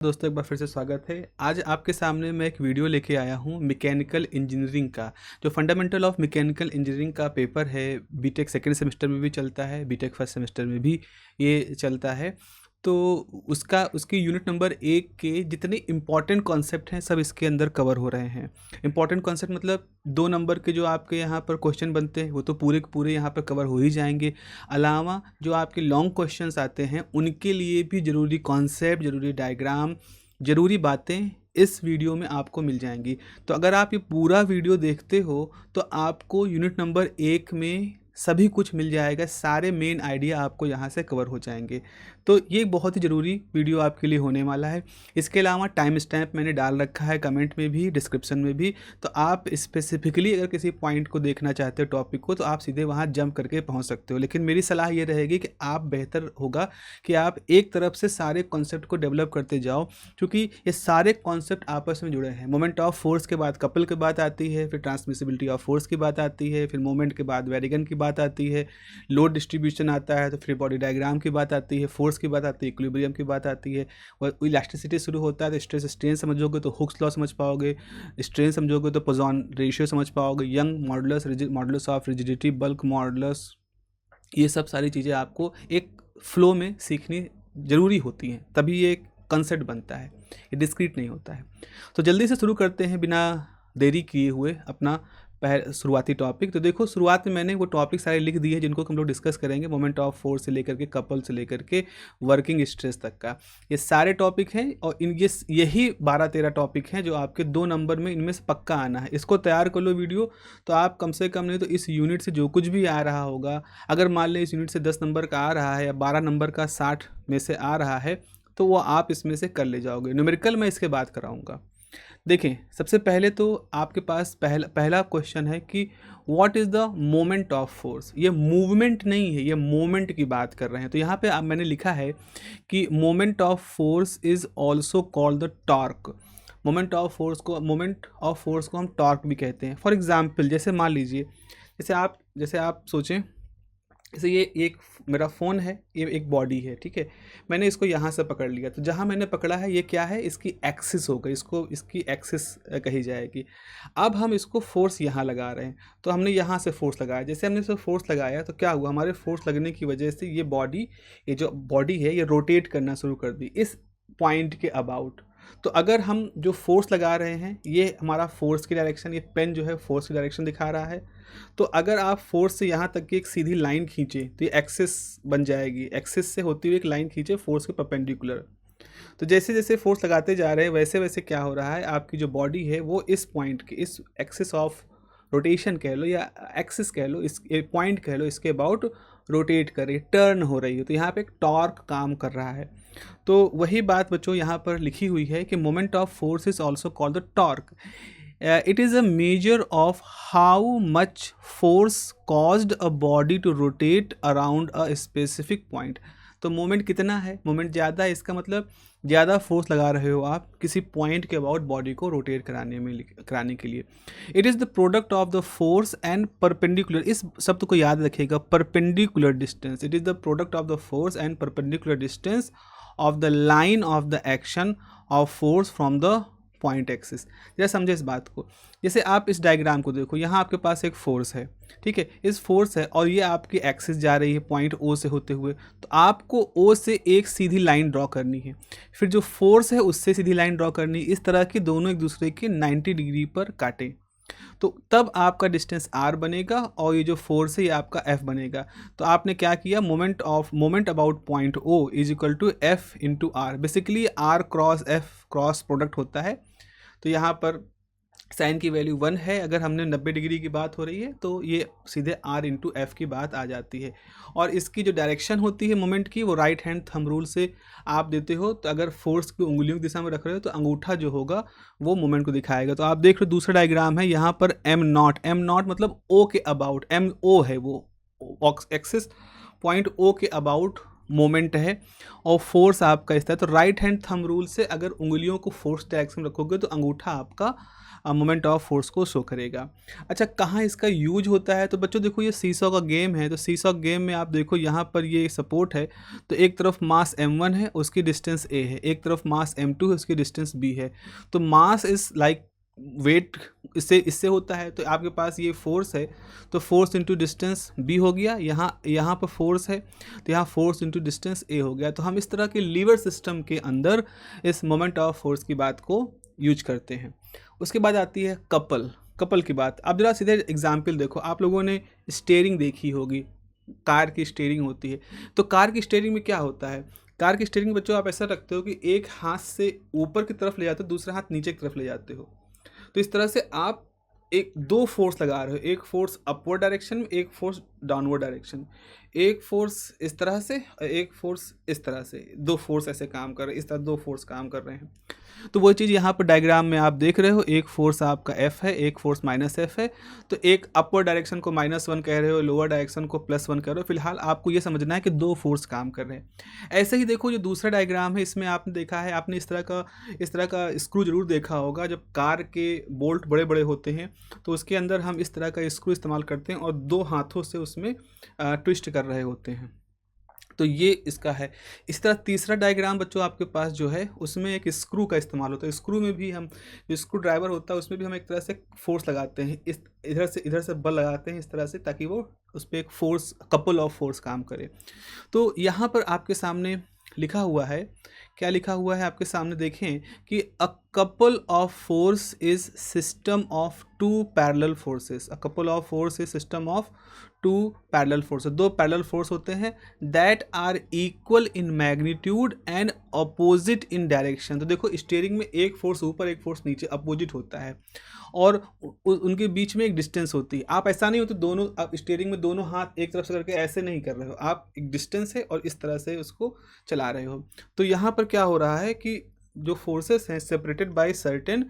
दोस्तों एक बार फिर से स्वागत है। आज आपके सामने मैं एक वीडियो लेके आया हूँ मैकेनिकल इंजीनियरिंग का। जो फंडामेंटल ऑफ मैकेनिकल इंजीनियरिंग का पेपर है, बीटेक सेकेंड सेमेस्टर में भी चलता है, बीटेक फर्स्ट सेमेस्टर में भी ये चलता है। तो उसकी यूनिट नंबर 1 के जितने इम्पॉर्टेंट कॉन्सेप्ट हैं सब इसके अंदर कवर हो रहे हैं। इम्पॉर्टेंट कॉन्सेप्ट मतलब 2 नंबर के जो आपके यहाँ पर क्वेश्चन बनते हैं वो तो पूरे के पूरे यहाँ पर कवर हो ही जाएंगे। अलावा जो आपके लॉन्ग क्वेश्चंस आते हैं उनके लिए भी ज़रूरी कॉन्सेप्ट, ज़रूरी डायग्राम, ज़रूरी बातें इस वीडियो में आपको मिल जाएंगी। तो अगर आप ये पूरा वीडियो देखते हो तो आपको यूनिट नंबर 1 में सभी कुछ मिल जाएगा, सारे मेन आइडिया आपको यहाँ से कवर हो जाएंगे। तो ये बहुत ही ज़रूरी वीडियो आपके लिए होने वाला है। इसके अलावा टाइम स्टैम्प मैंने डाल रखा है कमेंट में भी, डिस्क्रिप्शन में भी। तो आप स्पेसिफिकली अगर किसी पॉइंट को देखना चाहते हो, टॉपिक को, तो आप सीधे वहाँ जंप करके पहुँच सकते हो। लेकिन मेरी सलाह ये रहेगी कि आप बेहतर होगा कि आप एक तरफ से सारे कॉन्सेप्ट को डेवलप करते जाओ, क्योंकि ये सारे कॉन्सेप्ट आपस में जुड़े हैं। मोमेंट ऑफ फोर्स के बाद कपल की बात आती है, फिर ट्रांसमिसिबिलिटी ऑफ फोर्स की बात आती है, फिर मोमेंट के बाद वेरिगन की बात आती है, लोड डिस्ट्रीब्यूशन आता है, तो फ्री बॉडी डायग्राम की बात आती है, फोर्स की बात आती है, इक्विलिब्रियम की बात आती है, और इलास्टिसिटी शुरू होता है तो स्ट्रेस स्ट्रेन समझोगे तो हुक्स लॉ समझ पाओगे, स्ट्रेन समझोगे तो पोजॉन रेशियो समझ पाओगे, young modulus, modulus of rigidity, bulk modulus. ये सब सारी चीज़ें आपको एक फ्लो में सीखनी ज़रूरी होती हैं, तभी ये एक कंसेप्ट बनता है, ये डिस्क्रीट नहीं होता है। तो जल्दी से शुरू करते हैं बिना देरी किए हुए अपना शुरुआती टॉपिक। तो देखो, शुरुआत में मैंने वो टॉपिक सारे लिख दिए हैं जिनको हम लोग डिस्कस करेंगे, मोमेंट ऑफ फोर्स से लेकर के कपल से लेकर के वर्किंग स्ट्रेस तक का। ये सारे टॉपिक हैं और यही 12-13 टॉपिक हैं जो आपके 2 नंबर में इनमें से पक्का आना है। इसको तैयार कर लो वीडियो, तो आप कम से कम नहीं तो इस यूनिट से जो कुछ भी आ रहा होगा, अगर मान लें इस यूनिट से 10 नंबर का आ रहा है या 12 नंबर का 60 में से आ रहा है, तो वो आप इसमें से कर ले जाओगे। न्यूमेरिकल मैं इसके बाद कराऊंगा। देखें, सबसे पहले तो आपके पास पहला क्वेश्चन है कि what is the moment of force. ये मूवमेंट नहीं है, ये मोमेंट की बात कर रहे हैं। तो यहाँ पे मैंने लिखा है कि moment of force is also called the torque. Moment of force को हम टॉर्क भी कहते हैं। फॉर एग्जाम्पल, जैसे मान लीजिए, जैसे आप सोचें, जैसे ये एक मेरा फ़ोन है, ये एक बॉडी है, ठीक है। मैंने इसको यहाँ से पकड़ लिया, तो जहाँ मैंने पकड़ा है ये क्या है, इसकी एक्सिस होगा, इसकी एक्सिस कही जाएगी। अब हम इसको फोर्स यहाँ लगा रहे हैं, तो हमने यहाँ से फोर्स लगाया। जैसे हमने इसे फोर्स लगाया तो क्या हुआ, हमारे फोर्स लगने की वजह से ये जो बॉडी है ये रोटेट करना शुरू कर दी इस पॉइंट के अबाउट। तो अगर हम जो फोर्स लगा रहे हैं ये हमारा फोर्स की डायरेक्शन, ये पेन जो है फोर्स की डायरेक्शन दिखा रहा है। तो अगर आप फोर्स से यहाँ तक की एक सीधी लाइन खींचे तो ये एक्सिस बन जाएगी। एक्सिस से होती हुई एक लाइन खींचे फोर्स के परपेंडिकुलर। तो जैसे जैसे फोर्स लगाते जा रहे हैं वैसे वैसे क्या हो रहा है, आपकी जो बॉडी है वो इस पॉइंट के, इस एक्सिस ऑफ रोटेशन कह लो या एक्सिस कह लो, इस पॉइंट कह लो, इसके अबाउट रोटेट कर रही है, टर्न हो रही है। तो यहाँ पे एक टॉर्क काम कर रहा है। तो वही बात बच्चों यहाँ पर लिखी हुई है कि moment of force is also called the torque. It is a measure of how much force caused a body to rotate around a specific point। तो मोमेंट कितना है, मोमेंट ज़्यादा है, इसका मतलब ज़्यादा फोर्स लगा रहे हो आप किसी पॉइंट के अबाउट बॉडी को रोटेट कराने के लिए। It is the product of the force and perpendicular, इस शब्द को याद रखिएगा, perpendicular distance. It is the product of the force and perpendicular distance of the line of the action of force from the point axis. जरा समझे इस बात को। जैसे आप इस डायग्राम को देखो, यहाँ आपके पास एक फोर्स है, ठीक है, इस फोर्स है और ये आपकी एक्सिस जा रही है पॉइंट ओ से होते हुए। तो आपको ओ से एक सीधी लाइन ड्रॉ करनी है, फिर जो फोर्स है उससे सीधी लाइन ड्रॉ करनी है, इस तरह की दोनों एक दूसरे के 90 डिग्री पर काटें। तो तब आपका डिस्टेंस r बनेगा और ये जो फोर्स है ये आपका f बनेगा। तो आपने क्या किया, moment about point o is equal to f into R. Basically r cross f cross product होता है। तो यहाँ पर साइन की वैल्यू 1 है, अगर हमने 90 डिग्री की बात हो रही है तो ये सीधे r इंटू एफ की बात आ जाती है। और इसकी जो डायरेक्शन होती है मोमेंट की, वो राइट हैंड थंब रूल से आप देते हो। तो अगर फोर्स की उंगलियों की दिशा में रख रहे हो तो अंगूठा जो होगा वो मोमेंट को दिखाएगा। तो आप देख लो दूसरा डायग्राम है, यहाँ पर m नॉट मतलब o के अबाउट, m o है वो एक्सिस, पॉइंट o के अबाउट मोमेंट है और फोर्स आपका इस तरह, तो राइट हैंड थंब रूल से अगर उंगलियों को फोर्स डायरेक्शन में रखोगे तो अंगूठा आपका मोमेंट ऑफ फोर्स को शो करेगा। अच्छा, कहाँ इसका यूज होता है? तो बच्चों देखो, ये सीसॉ का गेम है, तो सीसॉ गेम में आप देखो यहाँ पर ये सपोर्ट है, तो एक तरफ मास m1 है, उसकी डिस्टेंस a है, एक तरफ मास m2 है, उसकी डिस्टेंस b है। तो मास इज लाइक वेट, इससे इससे होता है, तो आपके पास ये फोर्स है, तो फोर्स इंटू डिस्टेंस b हो गया, यहाँ पर फोर्स है तो यहाँ फोर्स इंटू डिस्टेंस a हो गया। तो हम इस तरह के लीवर सिस्टम के अंदर इस मोमेंट ऑफ फोर्स की बात को यूज करते हैं। उसके बाद आती है कपल की बात। अब जरा सीधे एग्जाम्पल देखो, आप लोगों ने स्टीयरिंग देखी होगी, कार की स्टीयरिंग होती है, तो कार की स्टीयरिंग में क्या होता है? कार की स्टीयरिंग बच्चों आप ऐसा रखते हो कि एक हाथ से ऊपर की तरफ ले जाते हो, दूसरा हाथ नीचे की तरफ ले जाते हो। तो इस तरह से आप एक दो फोर्स लगा रहे हो, एक फोर्स अपवर्ड डायरेक्शन में, एक फोर्स डाउनवर्ड डायरेक्शन में, एक फोर्स इस तरह से और एक फोर्स इस तरह से, दो फोर्स ऐसे काम कर रहे हैं, इस तरह दो फोर्स काम कर रहे हैं। तो वो चीज़ यहाँ पर डायग्राम में आप देख रहे हो, एक फोर्स आपका F है, एक फोर्स -F है। तो एक अपवर्ड डायरेक्शन को -1 कह रहे हो, लोअर डायरेक्शन को +1 कह रहे हो। फिलहाल आपको ये समझना है कि दो फोर्स काम कर रहे हैं। ऐसे ही देखो, जो दूसरा डायग्राम है, इसमें आपने देखा है, आपने इस तरह का स्क्रू जरूर देखा होगा। जब कार के बोल्ट बड़े बड़े होते हैं तो उसके अंदर हम इस तरह का स्क्रू इस्तेमाल करते हैं और दो हाथों से उसमें ट्विस्ट कर रहे होते हैं। तो ये इसका है। इस तरह तीसरा डायग्राम बच्चों आपके पास जो है, उसमें एक स्क्रू का इस्तेमाल होता है। स्क्रू में भी हम, जो स्क्रू ड्राइवर होता है उसमें भी हम एक तरह से फोर्स लगाते हैं, इस इधर से बल लगाते हैं इस तरह से, ताकि वो उस पर एक फोर्स, कपल ऑफ फोर्स काम करे। तो यहाँ पर आपके सामने लिखा हुआ है, क्या लिखा हुआ है आपके सामने देखें कि a couple of force is system of two parallel forces. A couple of force is system of two parallel forces. दो पैरेलल फोर्स होते हैं that are equal in magnitude and opposite in direction. तो देखो, steering में एक force ऊपर एक force नीचे अपोजिट होता है और उनके बीच में एक डिस्टेंस होती है। आप ऐसा नहीं होते दोनों, आप स्टीयरिंग में दोनों हाथ एक तरफ से करके ऐसे नहीं कर रहे हो, आप एक डिस्टेंस है और इस तरह से उसको चला रहे हो। तो यहाँ पर क्या हो रहा है कि जो फोर्सेस हैं सेपरेटेड बाय सर्टेन,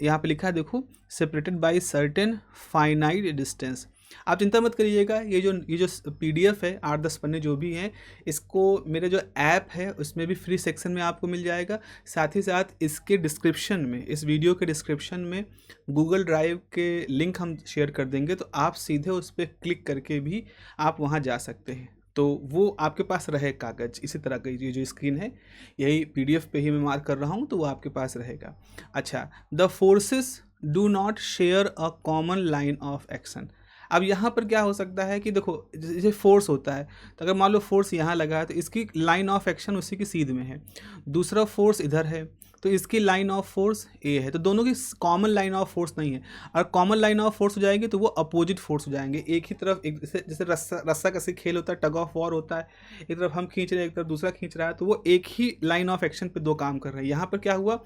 यहाँ पे लिखा है देखो, separated by certain finite distance. आप चिंता मत करिएगा, ये जो PDF है 8-10 पन्ने जो भी हैं, इसको मेरे जो ऐप है उसमें भी फ्री सेक्शन में आपको मिल जाएगा। साथ ही साथ इसके डिस्क्रिप्शन में, इस वीडियो के डिस्क्रिप्शन में गूगल ड्राइव के लिंक हम शेयर कर देंगे, तो आप सीधे उस पर क्लिक करके भी आप वहाँ जा सकते हैं। तो वो आपके पास रहे कागज़, इसी तरह का ये जो स्क्रीन है, यही PDF पे ही मैं मार्क कर रहा हूँ, तो वो आपके पास रहेगा। अच्छा, the forces do not share a common line of action. अब यहाँ पर क्या हो सकता है कि देखो, जैसे फोर्स होता है, तो अगर मान लो फोर्स यहाँ लगा है तो इसकी लाइन ऑफ एक्शन उसी की सीध में है। दूसरा फोर्स इधर है तो इसकी लाइन ऑफ फोर्स ए है, तो दोनों की कॉमन लाइन ऑफ फोर्स नहीं है। और कॉमन लाइन ऑफ फोर्स हो जाएगी तो वो अपोजिट फोर्स हो जाएंगे। एक ही तरफ, एक जैसे रस्सा कसी खेल होता है, टग ऑफ वॉर होता है, एक तरफ हम खींच रहे हैं, एक तरफ दूसरा खींच रहा है, तो वो एक ही लाइन ऑफ एक्शन पे दो काम कर रहे हैं। यहाँ पर क्या हुआ,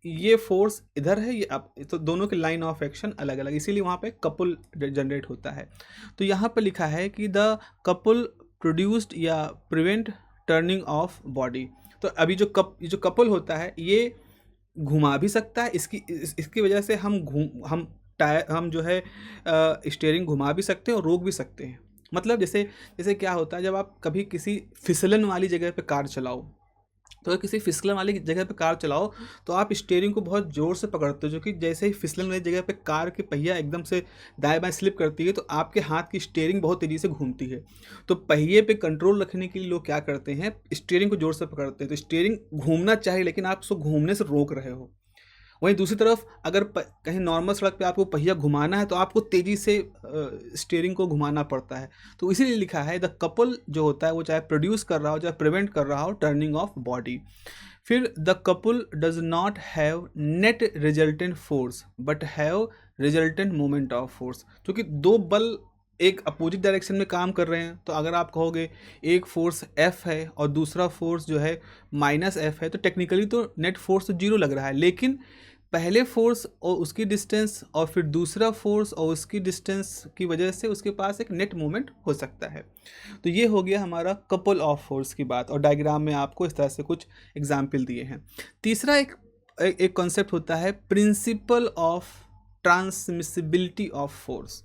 ये फोर्स इधर है, ये अब, तो दोनों के लाइन ऑफ एक्शन अलग अलग, इसीलिए वहाँ पे कपल जनरेट होता है। तो यहाँ पर लिखा है कि द कपल प्रोड्यूस्ड या प्रिवेंट टर्निंग ऑफ बॉडी। तो अभी जो कपल होता है, ये घुमा भी सकता है, इसकी वजह से हम जो है स्टीयरिंग घुमा भी सकते हैं और रोक भी सकते हैं। मतलब जैसे क्या होता है, जब आप कभी किसी फिसलन वाली जगह पे कार चलाओ, तो किसी फिसलन वाली जगह पे कार चलाओ तो आप स्टीयरिंग को बहुत ज़ोर से पकड़ते हो, जो कि जैसे ही फिसलन वाली जगह पे कार की पहिया एकदम से दाएं बाएं स्लिप करती है तो आपके हाथ की स्टीयरिंग बहुत तेज़ी से घूमती है। तो पहिए पे कंट्रोल रखने के लिए लोग क्या करते हैं, स्टीयरिंग को ज़ोर से पकड़ते हैं। तो स्टीयरिंग घूमना चाहिए लेकिन आप उसको घूमने से रोक रहे हो। वहीं दूसरी तरफ अगर कहीं नॉर्मल सड़क पे आपको पहिया घुमाना है तो आपको तेज़ी से स्टीयरिंग को घुमाना पड़ता है। तो इसीलिए लिखा है द कपल जो होता है वो चाहे प्रोड्यूस कर रहा हो चाहे प्रिवेंट कर रहा हो टर्निंग ऑफ बॉडी। फिर the couple does not have net resultant force but have resultant moment of force. क्योंकि दो बल एक अपोजिट डायरेक्शन में काम कर रहे हैं, तो अगर आप कहोगे एक फोर्स F है और दूसरा फोर्स जो है -F है, तो टेक्निकली तो नेट फोर्स तो 0 लग रहा है, लेकिन पहले फोर्स और उसकी डिस्टेंस और फिर दूसरा फोर्स और उसकी डिस्टेंस की वजह से उसके पास एक नेट मोमेंट हो सकता है। तो ये हो गया हमारा कपल ऑफ फोर्स की बात, और डायग्राम में आपको इस तरह से कुछ एग्जाम्पल दिए हैं। तीसरा एक कॉन्सेप्ट होता है principle of transmissibility of force.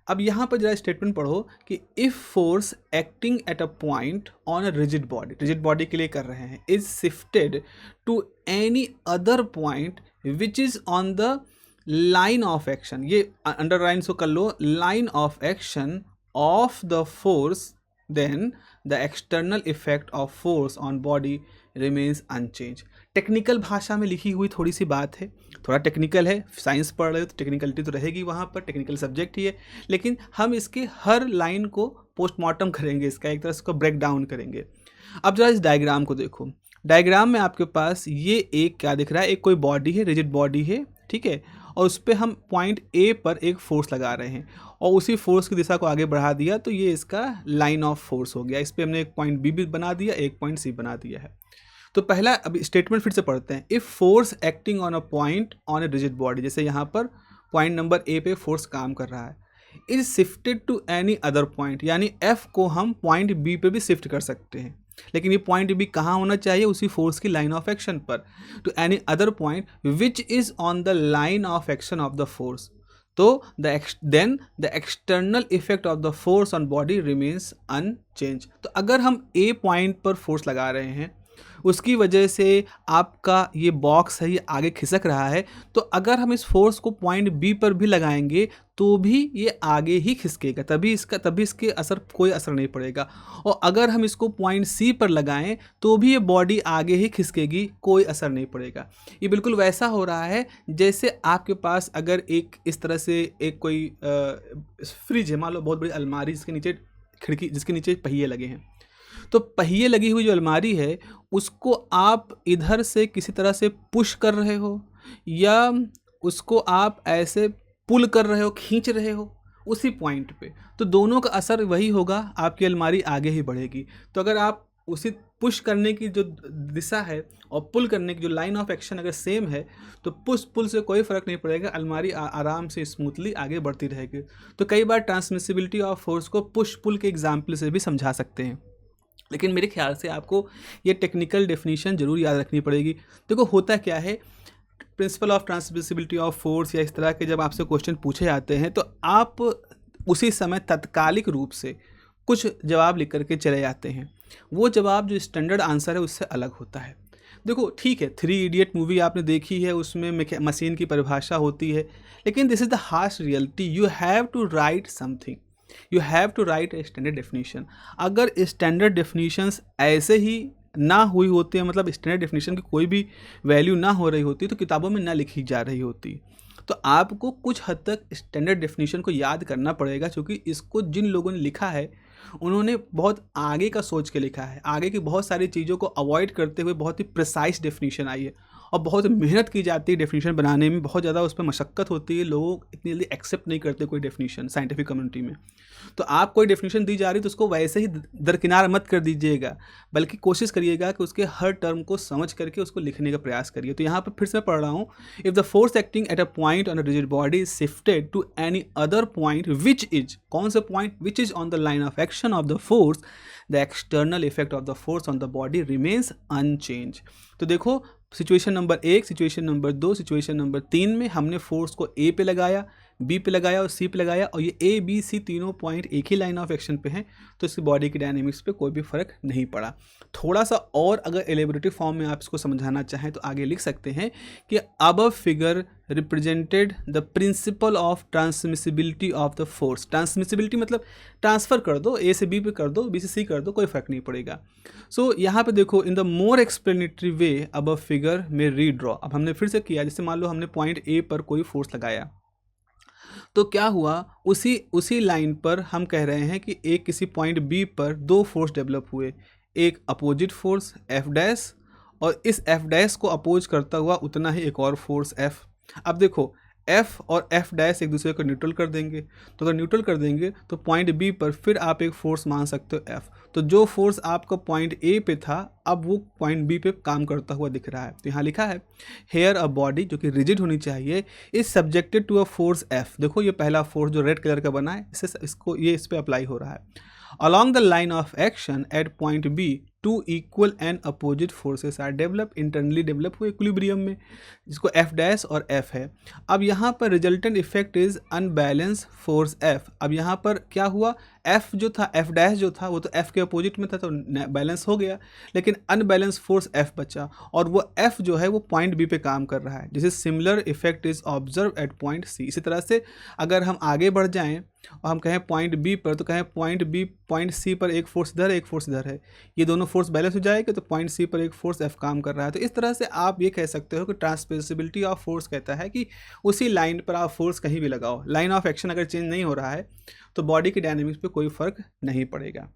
अब यहाँ पर जरा स्टेटमेंट पढ़ो कि if force acting at a point on a rigid body के लिए कर रहे हैं, is shifted to any other point which is on the line of action, ये अंडरलाइन सो कर लो, line of action of the force, then the external effect of force on body remains unchange. Technical भाषा में लिखी हुई थोड़ी सी बात है, थोड़ा टेक्निकल है, साइंस पढ़ रहे हो तो टेक्निकलिटी तो रहेगी वहाँ पर, टेक्निकल सब्जेक्ट ही है, लेकिन हम इसके हर लाइन को पोस्टमार्टम करेंगे, इसका एक तरह से इसको ब्रेक डाउन करेंगे। अब जरा इस डायग्राम को देखो, डायग्राम में आपके पास ये एक क्या दिख रहा है, एक कोई बॉडी है, रिजिड बॉडी है, ठीक है, और उस पर हम पॉइंट ए पर एक फोर्स लगा रहे हैं और उसी फोर्स की दिशा को आगे बढ़ा दिया तो ये इसका लाइन ऑफ फोर्स हो गया। इस पर हमने एक पॉइंट बी भी बना दिया, एक पॉइंट सी बना दिया है। तो पहला अभी स्टेटमेंट फिर से पढ़ते हैं, if force acting on a point on a rigid body, जैसे यहाँ पर पॉइंट नंबर ए पे फोर्स काम कर रहा है, is shifted to any other point, यानी एफ को हम पॉइंट बी पे भी शिफ्ट कर सकते हैं, लेकिन ये पॉइंट बी कहाँ होना चाहिए, उसी फोर्स की लाइन ऑफ एक्शन पर, to any other point which is on the line of action of the force, तो then the external effect of the force on body remains unchange. तो अगर हम ए पॉइंट पर फोर्स लगा रहे हैं, उसकी वजह से आपका ये बॉक्स है ये आगे खिसक रहा है, तो अगर हम इस फोर्स को पॉइंट बी पर भी लगाएंगे तो भी ये आगे ही खिसकेगा, तभी इसके कोई असर नहीं पड़ेगा, और अगर हम इसको पॉइंट सी पर लगाएं तो भी ये बॉडी आगे ही खिसकेगी, कोई असर नहीं पड़ेगा। ये बिल्कुल वैसा हो रहा है जैसे आपके पास अगर एक इस तरह से एक कोई फ्रिज है, मान लो बहुत बड़ी अलमारी जिसके नीचे खिड़की, जिसके नीचे पहिए लगे हैं, तो पहिए लगी हुई जो अलमारी है उसको आप इधर से किसी तरह से पुश कर रहे हो या उसको आप ऐसे पुल कर रहे हो, खींच रहे हो उसी पॉइंट पे, तो दोनों का असर वही होगा, आपकी अलमारी आगे ही बढ़ेगी। तो अगर आप उसी पुश करने की जो दिशा है और पुल करने की जो लाइन ऑफ एक्शन अगर सेम है तो पुश पुल से कोई फ़र्क नहीं पड़ेगा, अलमारी आराम से स्मूथली आगे बढ़ती रहेगी। तो कई बार ट्रांसमिसिबिलिटी ऑफ फोर्स को पुश पुल के एग्जाम्पल से भी समझा सकते हैं, लेकिन मेरे ख्याल से आपको ये टेक्निकल डेफिनेशन ज़रूर याद रखनी पड़ेगी। देखो होता क्या है, principle of transmissibility of force या इस तरह के जब आपसे क्वेश्चन पूछे जाते हैं तो आप उसी समय तत्कालिक रूप से कुछ जवाब लिख करके चले जाते हैं, वो जवाब जो स्टैंडर्ड आंसर है उससे अलग होता है। देखो ठीक है, 3 इडियट मूवी आपने देखी है, उसमें मशीन की परिभाषा होती है, लेकिन this is the harsh reality, you have to write something, you have to write a standard definition. अगर स्टैंडर्ड डेफिनेशंस ऐसे ही ना हुई होती है, मतलब स्टैंडर्ड डेफिनेशन की कोई भी वैल्यू ना हो रही होती तो किताबों में ना लिखी जा रही होती, तो आपको कुछ हद तक स्टैंडर्ड डेफिनेशन को याद करना पड़ेगा, क्योंकि इसको जिन लोगों ने लिखा है उन्होंने बहुत आगे का सोच के लिखा है, आगे की बहुत सारी चीज़ों को अवॉइड करते हुए बहुत ही प्रिसाइज डेफिनेशन आई है, और बहुत मेहनत की जाती है डेफिनेशन बनाने में, बहुत ज़्यादा उस पर मशक्क़त होती है, लोग इतनी जल्दी एक्सेप्ट नहीं करते कोई डेफिनेशन साइंटिफिक कम्युनिटी में। तो आप कोई डेफिनेशन दी जा रही तो उसको वैसे ही दरकिनार मत कर दीजिएगा, बल्कि कोशिश करिएगा कि उसके हर टर्म को समझ करके उसको लिखने का प्रयास करिए। तो यहाँ पर फिर से पढ़ रहा हूँ, if the force acting at a point on a rigid body is shifted to any other point which is, कौन सा point, which is on the line of action of the force, the external effect of the force on the body remains unchange. तो देखो situation number 1, situation number 2, situation number 3 में हमने force को ए पे लगाया, B पे लगाया और सी पे लगाया, और ये ए बी सी तीनों पॉइंट एक ही लाइन ऑफ एक्शन पे हैं, तो इसकी बॉडी की डायनेमिक्स पे कोई भी फर्क नहीं पड़ा। थोड़ा सा और अगर एलेबोरेटिव फॉर्म में आप इसको समझाना चाहें तो आगे लिख सकते हैं कि above figure represented the principal of transmissibility of the force. Transmissibility मतलब ट्रांसफ़र कर दो, ए से बी पे कर दो, बी से सी कर दो, कोई फर्क नहीं पड़ेगा। सो यहाँ पे देखो, in the more explanatory way above figure में रीड्रॉ। अब हमने फिर से किया, जैसे मान लो हमने पॉइंट ए पर कोई फोर्स लगाया, तो क्या हुआ, उसी लाइन पर हम कह रहे हैं कि एक किसी पॉइंट बी पर 2 फोर्स डेवलप हुए, एक अपोजिट फोर्स एफ डैश, और इस एफ डैश को अपोज करता हुआ उतना ही एक और फोर्स एफ। अब देखो एफ और एफ डैश एक दूसरे को न्यूट्रल कर देंगे, तो अगर न्यूट्रल कर देंगे तो पॉइंट बी पर फिर आप एक फोर्स मान सकते हो एफ। तो जो फोर्स आपका पॉइंट ए पे था अब वो पॉइंट बी पे काम करता हुआ दिख रहा है। तो यहाँ लिखा है हेयर अ बॉडी जो कि रिजिड होनी चाहिए is subjected to a force F. देखो ये पहला फोर्स जो रेड कलर का बना है, इस पर अप्लाई हो रहा है। Along the line of action at point B two equal and opposite forces are develop, internally develop हुए इक्विलिब्रियम में, जिसको एफ डैश और एफ है। अब यहाँ पर resultant effect is unbalance force F. अब यहाँ पर क्या हुआ, एफ जो था, एफ डैश जो था वो तो एफ के अपोजिट में था तो बैलेंस हो गया, लेकिन अनबैलेंस फोर्स एफ बचा और वो एफ जो है वो पॉइंट बी पे काम कर रहा है। जिसे similar effect is observe at point C. इसी तरह से अगर हम आगे बढ़ जाएं और हम कहें पॉइंट बी पर, तो कहें पॉइंट बी पॉइंट सी पर एक फोर्स इधर है, एक फोर्स इधर है, ये दोनों फोर्स बैलेंस हो जाएगा तो पॉइंट सी पर एक फोर्स एफ काम कर रहा है। तो इस तरह से आप ये कह सकते हो कि ट्रांसमिसिबिलिटी ऑफ फोर्स कहता है कि उसी लाइन पर आप फोर्स कहीं भी लगाओ, लाइन ऑफ एक्शन अगर चेंज नहीं हो रहा है तो बॉडी की डायनेमिक्स पे कोई फर्क नहीं पड़ेगा।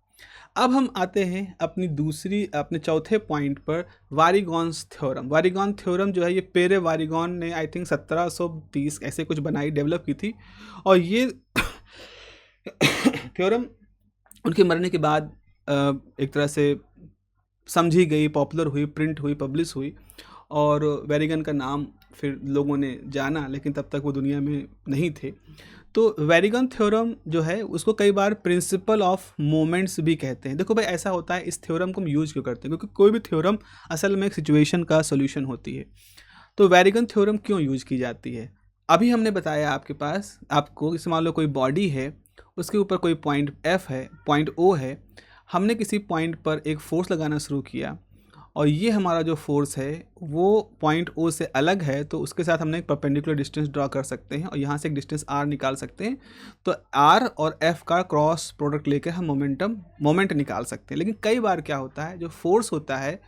अब हम आते हैं अपने चौथे पॉइंट पर, वारीगॉन्स थ्योरम। वारीगॉन थ्योरम जो है ये पेरे वारीगॉन ने आई थिंक 1730 ऐसे कुछ बनाई, डेवलप की थी, और ये थ्योरम उनके मरने के बाद एक तरह से समझी गई, पॉपुलर हुई, प्रिंट हुई, पब्लिश हुई, और वेरिगन का नाम फिर लोगों ने जाना, लेकिन तब तक वो दुनिया में नहीं थे। तो वेरिगन थ्योरम जो है उसको कई बार प्रिंसिपल ऑफ मोमेंट्स भी कहते हैं। देखो भाई ऐसा होता है, इस थ्योरम को हम यूज़ क्यों करते हैं, क्योंकि कोई भी थ्योरम असल में एक सिचुएशन का सोल्यूशन होती है। तो वेरिगन थ्योरम क्यों यूज़ की जाती है, अभी हमने बताया आपको इस मान लो कोई बॉडी है, उसके ऊपर कोई पॉइंट एफ है, पॉइंट ओ है, हमने किसी पॉइंट पर एक फोर्स लगाना शुरू किया और ये हमारा जो फोर्स है वो पॉइंट ओ से अलग है, तो उसके साथ हमने एक परपेंडिकुलर डिस्टेंस ड्रॉ कर सकते हैं और यहाँ से एक डिस्टेंस आर निकाल सकते हैं। तो आर और एफ का क्रॉस प्रोडक्ट लेकर हम मोमेंट निकाल सकते हैं। लेकिन कई बार क्या होता है, जो फोर्स होता है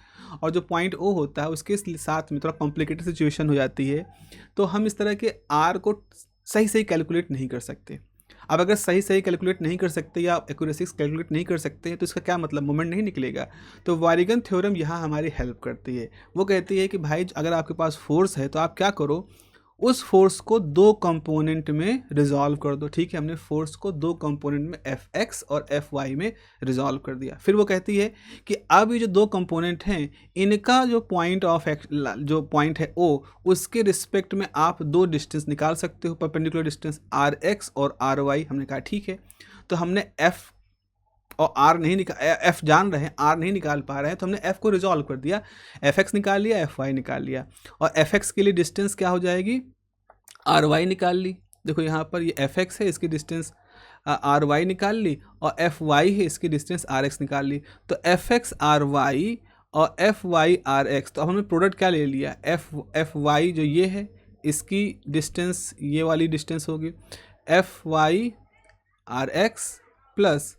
और जो पॉइंट ओ होता है उसके साथ में थोड़ा कॉम्प्लिकेटेड सिचुएशन हो जाती है, तो हम इस तरह के आर को सही कैलकुलेट नहीं कर सकते। अब अगर सही कैलकुलेट नहीं कर सकते या एक्यूरेसी कैलकुलेट नहीं कर सकते तो इसका क्या मतलब, मोमेंट नहीं निकलेगा। तो वारीगन थ्योरम यहाँ हमारी हेल्प करती है। वो कहती है कि भाई अगर आपके पास फोर्स है तो आप क्या करो, उस फोर्स को दो कंपोनेंट में रिजॉल्व कर दो। ठीक है, हमने फोर्स को दो कंपोनेंट में एफ एक्स और एफ वाई में रिजॉल्व कर दिया। फिर वो कहती है कि अब ये जो दो कंपोनेंट हैं इनका जो जो पॉइंट है ओ, उसके रिस्पेक्ट में आप दो डिस्टेंस निकाल सकते हो, परपेंडिकुलर डिस्टेंस आर एक्स और आर वाई। हमने कहा ठीक है, तो हमने एफ और आर नहीं एफ जान रहे हैं, आर नहीं निकाल पा रहे हैं, तो हमने एफ को रिजॉल्व कर दिया, एफ एक्स निकाल लिया, एफ वाई निकाल लिया, और एफ एक्स के लिए डिस्टेंस क्या हो जाएगी, आर वाई निकाल ली। देखो यहाँ पर ये एफ एक्स है, इसकी डिस्टेंस आर वाई निकाल ली, और एफ वाई है, इसकी डिस्टेंस आर एक्स निकाल ली। तो एफ एक्स आर वाई और एफ वाई आर एक्स, तो अब हमने प्रोडक्ट क्या ले लिया, एफ वाई जो ये है इसकी डिस्टेंस ये वाली डिस्टेंस होगी, F Y R X plus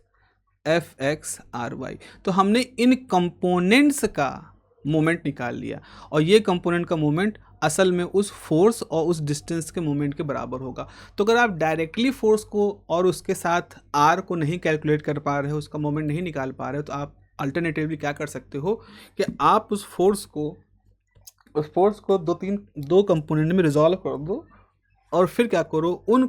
F X R Y. तो हमने इन कंपोनेंट्स का मोमेंट निकाल लिया, और ये कंपोनेंट का मोमेंट असल में उस फोर्स और उस डिस्टेंस के मोमेंट के बराबर होगा। तो अगर आप डायरेक्टली फोर्स को और उसके साथ आर को नहीं कैलकुलेट कर पा रहे हो, उसका मोमेंट नहीं निकाल पा रहे हो, तो आप अल्टरनेटिवली क्या कर सकते हो कि आप उस फोर्स को दो कंपोनेंट में रिजॉल्व कर दो, और फिर क्या करो, उन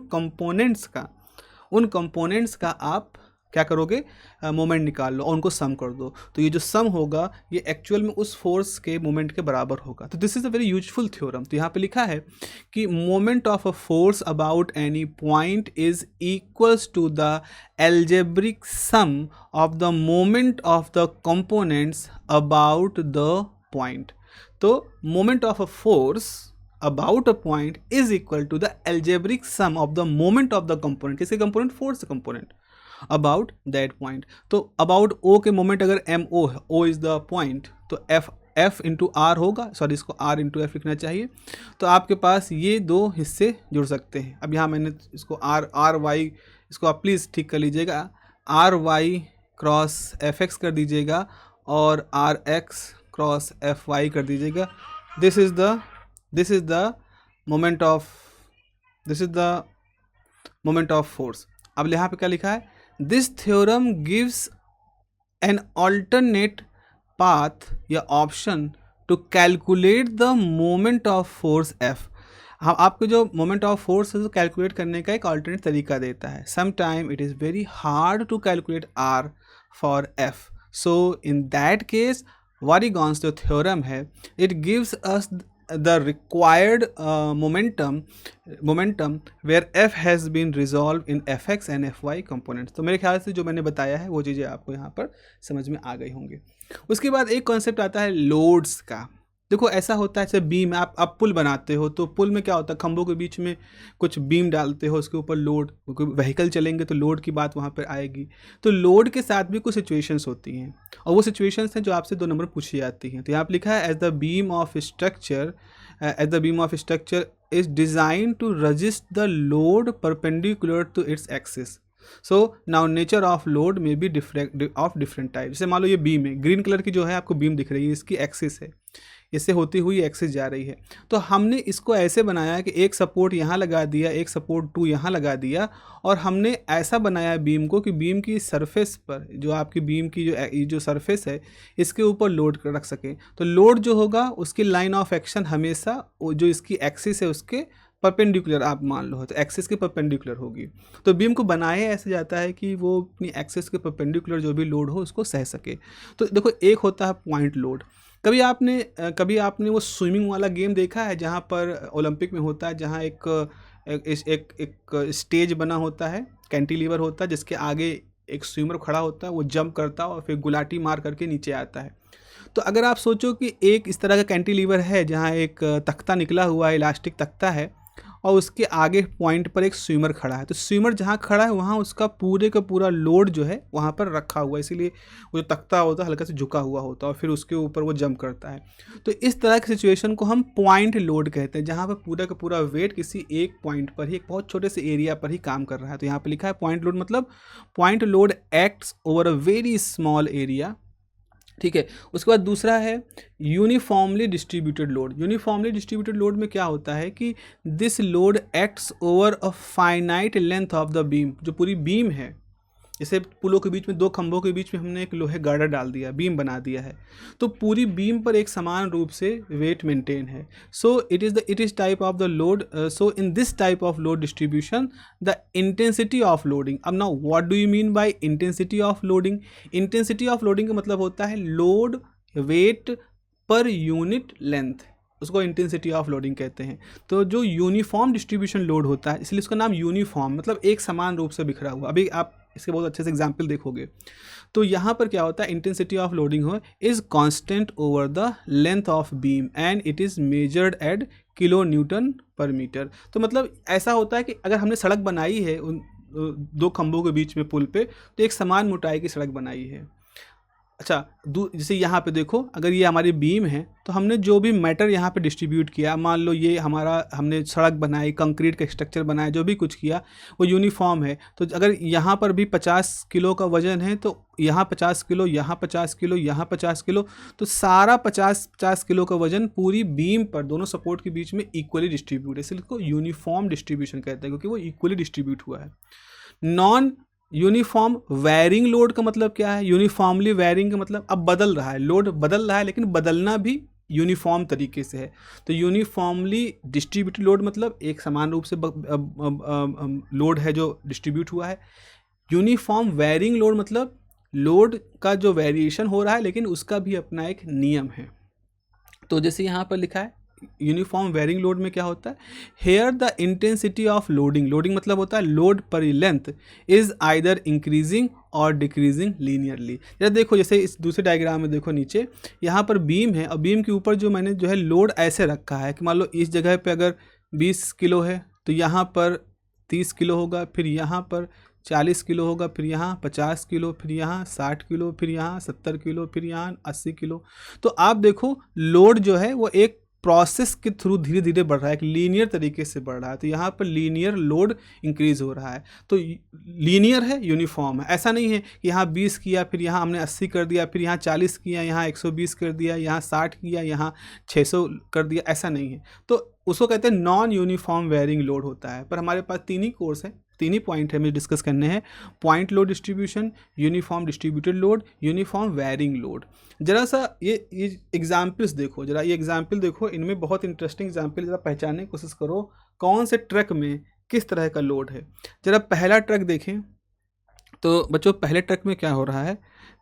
कंपोनेंट्स का आप क्या करोगे, मोमेंट निकाल लो और उनको सम कर दो। तो ये जो सम होगा ये एक्चुअल में उस फोर्स के मोमेंट के बराबर होगा। तो this is a very useful theorem. तो यहाँ पे लिखा है कि moment of a force about any point is equals to the algebraic sum of the moment of the components about the point. तो moment of a force about a point is equal to the algebraic sum of the moment of the component। किसके component, force component, about that point। तो about O के moment अगर MO है, O is the point, तो F into are होगा, sorry इसको R into F लिखना चाहिए। तो आपके पास ये दो हिस्से जुड़ सकते हैं। अब यहाँ मैंने इसको आर वाई, इसको आप प्लीज़ ठीक कर लीजिएगा, R Y cross F X कर दीजिएगा और R X cross F Y कर दीजिएगा। This is the moment of force. अब यहाँ पे क्या लिखा है, this theorem gives an alternate path या option to calculate the moment of force F. हम आपको जो मोमेंट ऑफ फोर्स है कैलकुलेट करने का एक ऑल्टरनेट तरीका देता है। Some time it is very hard to calculate are for F, so in that case Varignon's जो थ्योरम है it gives us the required momentum where f has been resolved in fx and fy components। तो मेरे ख्याल से जो मैंने बताया है वो चीज़ें आपको यहाँ पर समझ में आ गई होंगी। उसके बाद एक कॉन्सेप्ट आता है लोड्स का। देखो ऐसा होता है जैसे बीम, आप पुल बनाते हो तो पुल में क्या होता है, खंभों के बीच में कुछ बीम डालते हो, उसके ऊपर लोड, क्योंकि व्हीकल चलेंगे तो लोड की बात वहाँ पर आएगी। तो लोड के साथ भी कुछ सिचुएशंस होती हैं, और वो सिचुएशंस हैं जो आपसे 2 नंबर पूछी जाती हैं। तो यहाँ पर लिखा है as the beam of structure, as the beam of structure is design to resist the load perpendicular to its axis. So now nature of load में be different of different type. जैसे मान लो ये बीम है, green colour की जो है आपको beam दिख रही है, इसकी एक्सिस है, इससे होती हुई एक्सिस जा रही है। तो हमने इसको ऐसे बनाया कि एक सपोर्ट यहाँ लगा दिया, एक सपोर्ट 2 यहाँ लगा दिया, और हमने ऐसा बनाया बीम को कि बीम की सरफेस पर, जो आपकी बीम की जो सरफेस है, इसके ऊपर लोड रख सकें। तो लोड जो होगा उसकी लाइन ऑफ एक्शन हमेशा जो इसकी एक्सिस है उसके परपेंडिकुलर आप मान लो, तो एक्सिस के परपेंडिकुलर होगी। तो बीम को बनाया ऐसे जाता है कि वो अपनी एक्सिस के परपेंडिकुलर जो भी लोड हो उसको सह सके। तो देखो एक होता है पॉइंट लोड। कभी आपने वो स्विमिंग वाला गेम देखा है जहाँ पर ओलंपिक में होता है, जहाँ एक स्टेज बना होता है, कैंटिलीवर होता है, जिसके आगे एक स्विमर खड़ा होता है, वो जंप करता है और फिर गुलाटी मार करके नीचे आता है। तो अगर आप सोचो कि एक इस तरह का कैंटिलीवर है जहाँ एक तख्ता निकला हुआ है, इलास्टिक तख्ता है, और उसके आगे पॉइंट पर एक स्विमर खड़ा है, तो स्विमर जहाँ खड़ा है वहाँ उसका पूरे का पूरा लोड जो है वहाँ पर रखा हुआ है, इसीलिए वो जो तख्ता होता है हल्का से झुका हुआ होता है, और फिर उसके ऊपर वो जंप करता है। तो इस तरह की सिचुएशन को हम पॉइंट लोड कहते हैं, जहाँ पर पूरा का पूरा वेट किसी एक पॉइंट पर ही, एक बहुत छोटे से एरिया पर ही काम कर रहा है। तो यहाँ पर लिखा है पॉइंट लोड, मतलब point load acts over a very small area. ठीक है। उसके बाद दूसरा है uniformly distributed load. Uniformly distributed load में क्या होता है कि this load acts over a finite length of the beam. जो पूरी बीम है, जैसे पुलों के बीच में, 2 खंभों के बीच में हमने एक लोहे गार्डर डाल दिया, बीम बना दिया है, तो पूरी बीम पर एक समान रूप से वेट मेंटेन है। So it is type of the load. So in this type of load distribution the intensity of loading. अब now what do you mean by intensity of loading? Intensity of loading का मतलब होता है load weight per unit length, उसको intensity of loading कहते हैं। तो जो यूनिफॉर्म डिस्ट्रीब्यूशन लोड होता है, इसलिए उसका नाम यूनिफॉर्म, मतलब एक समान रूप से बिखरा हुआ। अभी आप इसके बहुत अच्छे से एग्जाम्पल देखोगे। तो यहाँ पर क्या होता है, इंटेंसिटी ऑफ लोडिंग हो is constant over the length of beam and it is measured eight kilo Newton पर मीटर। तो मतलब ऐसा होता है कि अगर हमने सड़क बनाई है उन 2 खंभों के बीच में पुल पे, तो एक समान मोटाई की सड़क बनाई है। अच्छा, जैसे यहाँ पे देखो, अगर ये हमारी बीम है तो हमने जो भी मैटर यहाँ पे डिस्ट्रीब्यूट किया, मान लो ये हमने सड़क बनाई, कंक्रीट का स्ट्रक्चर बनाया, जो भी कुछ किया वो यूनिफॉर्म है। तो अगर यहाँ पर भी 50 किलो का वजन है, तो यहाँ 50 किलो, यहाँ 50 किलो, यहाँ 50 किलो, तो सारा 50 किलो का वजन पूरी बीम पर दोनों सपोर्ट के बीच में इक्वली डिस्ट्रीब्यूट है, इसलिए इसको यूनिफॉर्म डिस्ट्रीब्यूशन कहते हैं, क्योंकि वो इक्वली डिस्ट्रीब्यूट हुआ है। नॉन यूनिफॉर्म वेरिंग लोड का मतलब क्या है? यूनिफॉर्मली वेरिंग का मतलब अब बदल रहा है, लोड बदल रहा है, लेकिन बदलना भी यूनिफॉर्म तरीके से है। तो यूनिफॉर्मली डिस्ट्रीब्यूटेड लोड मतलब एक समान रूप से लोड है जो डिस्ट्रीब्यूट हुआ है। यूनिफॉर्म वेरिंग लोड मतलब लोड का जो वेरिएशन हो रहा है, लेकिन उसका भी अपना एक नियम है। तो जैसे यहाँ पर लिखा है यूनिफॉर्म वेरिंग लोड में क्या होता है, here the intensity of loading, loading मतलब होता है लोड पर लेंथ, इज आइदर इंक्रीजिंग और डिक्रीजिंग लीनियरली। जैसे देखो, जैसे इस दूसरे डायग्राम में देखो, नीचे यहाँ पर बीम है और बीम के ऊपर जो मैंने जो है लोड ऐसे रखा है कि मान लो इस जगह पे अगर 20 किलो है तो यहाँ पर 30 किलो होगा, फिर यहाँ पर 40 किलो होगा, फिर यहाँ 50 किलो, फिर यहाँ 60 किलो, फिर यहाँ 70 किलो, फिर यहाँ 80 किलो। तो आप देखो लोड जो है वो एक प्रोसेस के थ्रू धीरे धीरे बढ़ रहा है, एक लीनियर तरीके से बढ़ रहा है। तो यहाँ पर लीनियर लोड इंक्रीज हो रहा है, तो लीनियर है, यूनिफॉर्म है। ऐसा नहीं है कि यहाँ 20 किया, फिर यहाँ हमने 80 कर दिया, फिर यहाँ 40 किया, यहाँ 120 कर दिया, यहाँ 60 किया, यहाँ 600 कर दिया, ऐसा नहीं है। तो उसको कहते हैं नॉन यूनिफॉर्म वेरिंग लोड होता है। पर हमारे पास 3 ही कोर्स है, 3 ही पॉइंट है हमें डिस्कस करने हैं, point load distribution, uniform distributed load, uniform varying load. जरा सा ये एग्जाम्पल्स देखो, जरा ये एग्जाम्पल देखो, इनमें बहुत इंटरेस्टिंग एग्जाम्पल, जरा पहचानने की कोशिश करो कौन से ट्रक में किस तरह का लोड है। जरा पहला ट्रक देखें तो बच्चों, पहले ट्रक में क्या हो रहा है,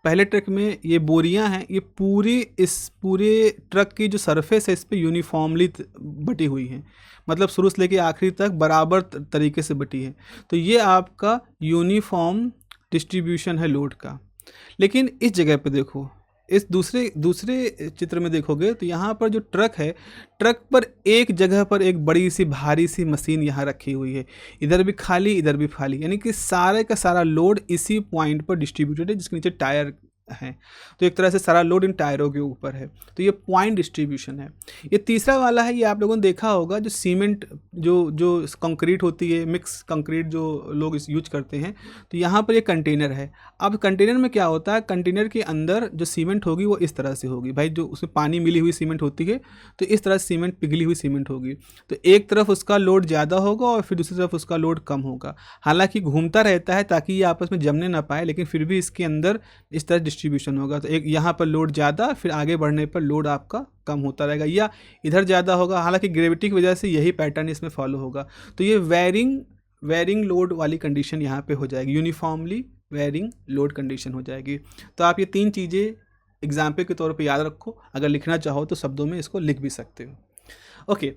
पहले ट्रक में ये बोरियां हैं, ये इस पूरे ट्रक की जो सरफेस है इस पर यूनिफॉर्मली बटी हुई हैं, मतलब शुरू से लेके आखिरी तक बराबर तरीके से बटी है। तो ये आपका यूनिफॉर्म डिस्ट्रीब्यूशन है लोड का। लेकिन इस जगह पे देखो, इस दूसरे दूसरे चित्र में देखोगे तो यहाँ पर जो ट्रक है, ट्रक पर एक जगह पर एक बड़ी सी भारी सी मशीन यहाँ रखी हुई है, इधर भी खाली इधर भी खाली, यानी कि सारे का सारा लोड इसी पॉइंट पर डिस्ट्रीब्यूटेड है, जिसके नीचे टायर हैं। तो एक तरह से सारा लोड इन टायरों के ऊपर है, तो ये पॉइंट डिस्ट्रीब्यूशन है। ये तीसरा वाला है, ये आप लोगों ने देखा होगा, जो सीमेंट जो जो कंक्रीट होती है, मिक्स कंक्रीट जो लोग इस यूज करते हैं, तो यहाँ पर ये कंटेनर है। अब कंटेनर में क्या होता है, कंटेनर के अंदर जो सीमेंट होगी वो इस तरह से होगी भाई, जो उसमें पानी मिली हुई सीमेंट होती है, तो इस तरह से सीमेंट पिघली हुई सीमेंट होगी। तो एक तरफ उसका लोड ज़्यादा होगा और फिर दूसरी तरफ उसका लोड कम होगा। हालांकि घूमता रहता है ताकि ये आपस में जमने ना पाए, लेकिन फिर भी इसके अंदर इस तरह डिस्ट्रीब्यूशन होगा। तो एक यहाँ पर लोड ज़्यादा, फिर आगे बढ़ने पर लोड आपका कम होता रहेगा, या इधर ज़्यादा होगा। हालांकि ग्रेविटी की वजह से यही पैटर्न इसमें फॉलो होगा। तो ये वेरिंग लोड वाली कंडीशन यहाँ पे हो जाएगी, यूनिफॉर्मली वेरिंग लोड कंडीशन हो जाएगी। तो आप ये तीन चीज़ें एग्जाम्पल के तौर पे याद रखो, अगर लिखना चाहो तो शब्दों में इसको लिख भी सकते हो। ओके,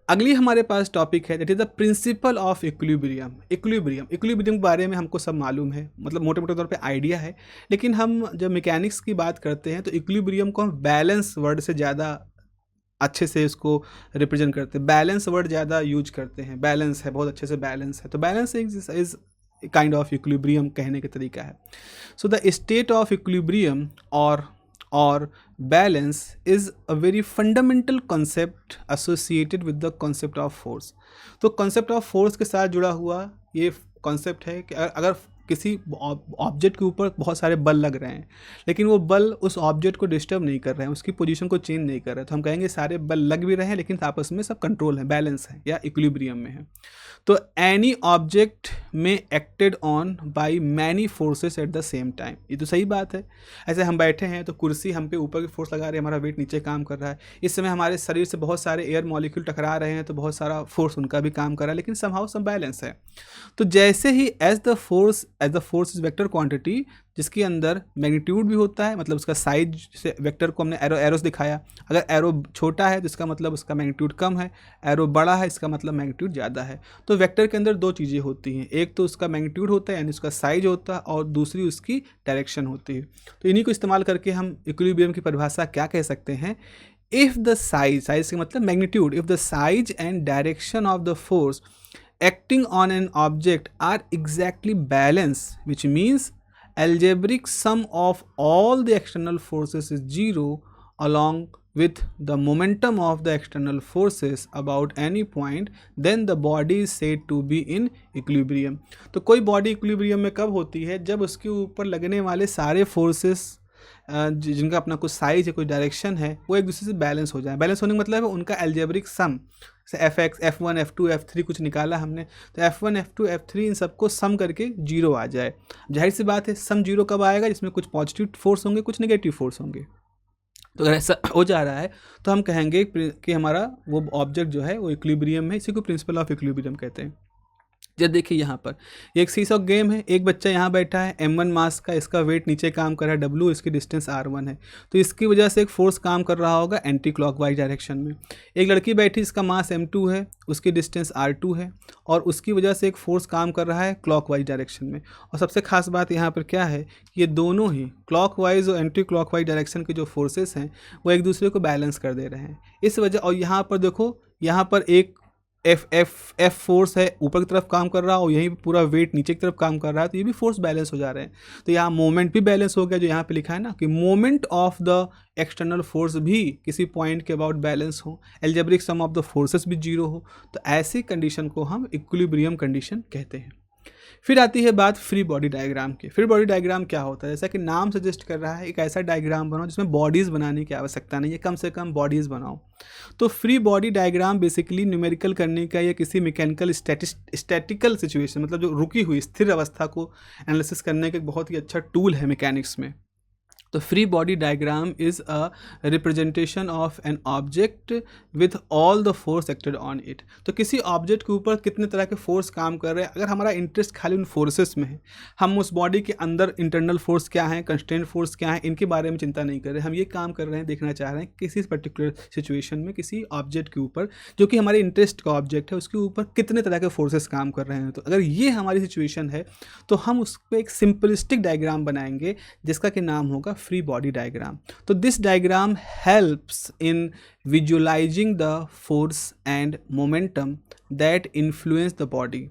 अगली हमारे पास टॉपिक है, that is the principle of equilibrium. Equilibrium के बारे में हमको सब मालूम है, मतलब मोटे मोटे तौर पे आइडिया है, लेकिन हम जब मैकेनिक्स की बात करते हैं तो इक्विलिब्रियम को हम बैलेंस वर्ड से ज़्यादा अच्छे से इसको रिप्रेजेंट करते हैं, बैलेंस वर्ड ज़्यादा यूज करते हैं। बैलेंस है, बहुत अच्छे से बैलेंस है, तो balance is kind of equilibrium कहने का तरीका है। So the state of equilibrium और balance is a very fundamental concept associated with the concept of force। तो concept of force के साथ जुड़ा हुआ ये concept है कि अगर किसी ऑब्जेक्ट के ऊपर बहुत सारे बल लग रहे हैं, लेकिन वो बल उस ऑब्जेक्ट को डिस्टर्ब नहीं कर रहे हैं, उसकी पोजीशन को चेंज नहीं कर रहे हैं, तो हम कहेंगे सारे बल लग भी रहे हैं लेकिन आपस में सब कंट्रोल है, बैलेंस है या इक्विलिब्रियम में है। तो एनी ऑब्जेक्ट में acted on by many forces at the same time, ये तो सही बात है। ऐसे हम बैठे हैं तो कुर्सी हम पे ऊपर की फोर्स लगा रही है, हमारा वेट नीचे काम कर रहा है। इस समय हमारे शरीर से बहुत सारे एयर मॉलिक्यूल टकरा रहे हैं, तो बहुत सारा फोर्स उनका भी काम कर रहा है, लेकिन समहाउ सम बैलेंस है। तो जैसे ही as the force is vector quantity, जिसके अंदर मैग्नीट्यूड भी होता है, मतलब उसका साइज से वेक्टर को हमने एरोस दिखाया। अगर एरो छोटा है तो इसका मतलब उसका मैग्नीट्यूड कम है, एरो बड़ा है इसका मतलब मैग्नीट्यूड ज़्यादा है। तो वेक्टर के अंदर दो चीज़ें होती हैं, एक तो उसका मैग्नीट्यूड होता है यानी उसका साइज होता है, और दूसरी उसकी डायरेक्शन होती है। तो इन्हीं को इस्तेमाल करके हम इक्विलिब्रियम की परिभाषा क्या कह सकते हैं, इफ़ द साइज का मतलब magnitude, if the size and direction of the force acting on an object are exactly balanced, which means algebraic sum of all the external forces is zero along with the momentum of the external forces about any point, then the body is said to be in equilibrium। तो कोई body equilibrium में कब होती है, जब उसके ऊपर लगने वाले सारे फोर्सेस जिनका अपना कुछ साइज है, कोई डायरेक्शन है, वो एक दूसरे से बैलेंस हो जाए। बैलेंस होने का मतलब है उनका algebraic sum, Fx, F1, F2, F3 कुछ निकाला हमने, तो F1, F2, F3 इन सबको सम करके जीरो आ जाए। जाहिर सी बात है सम जीरो कब आएगा, जिसमें कुछ पॉजिटिव फोर्स होंगे कुछ नेगेटिव फोर्स होंगे। तो अगर ऐसा हो जा रहा है तो हम कहेंगे कि हमारा वो ऑब्जेक्ट जो है वो इक्विलिब्रियम में, इसी को प्रिंसिपल ऑफ इक्विलिब्रियम कहते हैं। जब देखिए यहाँ पर एक सीसॉ गेम है, एक बच्चा यहाँ बैठा है, m1 मास का, इसका वेट नीचे काम कर रहा है w, इसकी डिस्टेंस r1 है, तो इसकी वजह से एक फोर्स काम कर रहा होगा एंटी क्लॉकवाइज डायरेक्शन में। एक लड़की बैठी, इसका मास m2 है, उसकी डिस्टेंस r2 है, और उसकी वजह से एक फोर्स काम कर रहा है क्लॉकवाइज डायरेक्शन में। और सबसे खास बात यहाँ पर क्या है, ये दोनों ही क्लॉकवाइज और एंटी क्लॉकवाइज डायरेक्शन के जो फोर्सेस हैं वो एक दूसरे को बैलेंस कर दे रहे हैं, इस वजह। और यहाँ पर देखो, यहाँ पर एक एफ फोर्स है ऊपर की तरफ काम कर रहा है और यहीं पूरा वेट नीचे की तरफ काम कर रहा है, तो ये भी फोर्स बैलेंस हो जा रहे हैं। तो यहाँ मोमेंट भी बैलेंस हो गया, जो यहाँ पे लिखा है ना कि moment of the external force भी किसी पॉइंट के अबाउट बैलेंस हो, algebraic sum of the forces भी जीरो हो, तो ऐसी कंडीशन को हम इक्विलिब्रियम कंडीशन कहते हैं। फिर आती है बात फ्री बॉडी डायग्राम की। फ्री बॉडी डायग्राम क्या होता है, जैसा कि नाम सजेस्ट कर रहा है, एक ऐसा डायग्राम बनाओ जिसमें बॉडीज़ बनाने की आवश्यकता नहीं है, कम से कम बॉडीज़ बनाओ। तो free body diagram basically numerical करने का या किसी मैकेनिकल स्टैटिकल सिचुएशन, मतलब जो रुकी हुई स्थिर अवस्था को एनालिसिस करने का एक बहुत ही अच्छा टूल है मैकेनिक्स में। तो free body diagram is a representation of an object with all the force acted on it. तो किसी ऑब्जेक्ट के ऊपर कितने तरह के फोर्स काम कर रहे हैं, अगर हमारा इंटरेस्ट खाली उन फोर्सेस में है, हम उस बॉडी के अंदर इंटरनल फोर्स क्या है, कंस्ट्रेंट फोर्स क्या है, इनके बारे में चिंता नहीं कर रहे, हम ये काम कर रहे हैं, देखना चाह रहे हैं किसी पर्टिकुलर सिचुएशन में किसी ऑब्जेक्ट के ऊपर जो कि हमारे इंटरेस्ट का ऑब्जेक्ट है, उसके ऊपर कितने तरह के फोर्सेस काम कर रहे हैं। तो अगर ये हमारी सिचुएशन है तो हम उस पर एक सिंपलिस्टिक डायग्राम बनाएंगे जिसका कि नाम होगा फ्री बॉडी डायग्राम। तो this diagram helps in visualising the force and momentum that influence the body.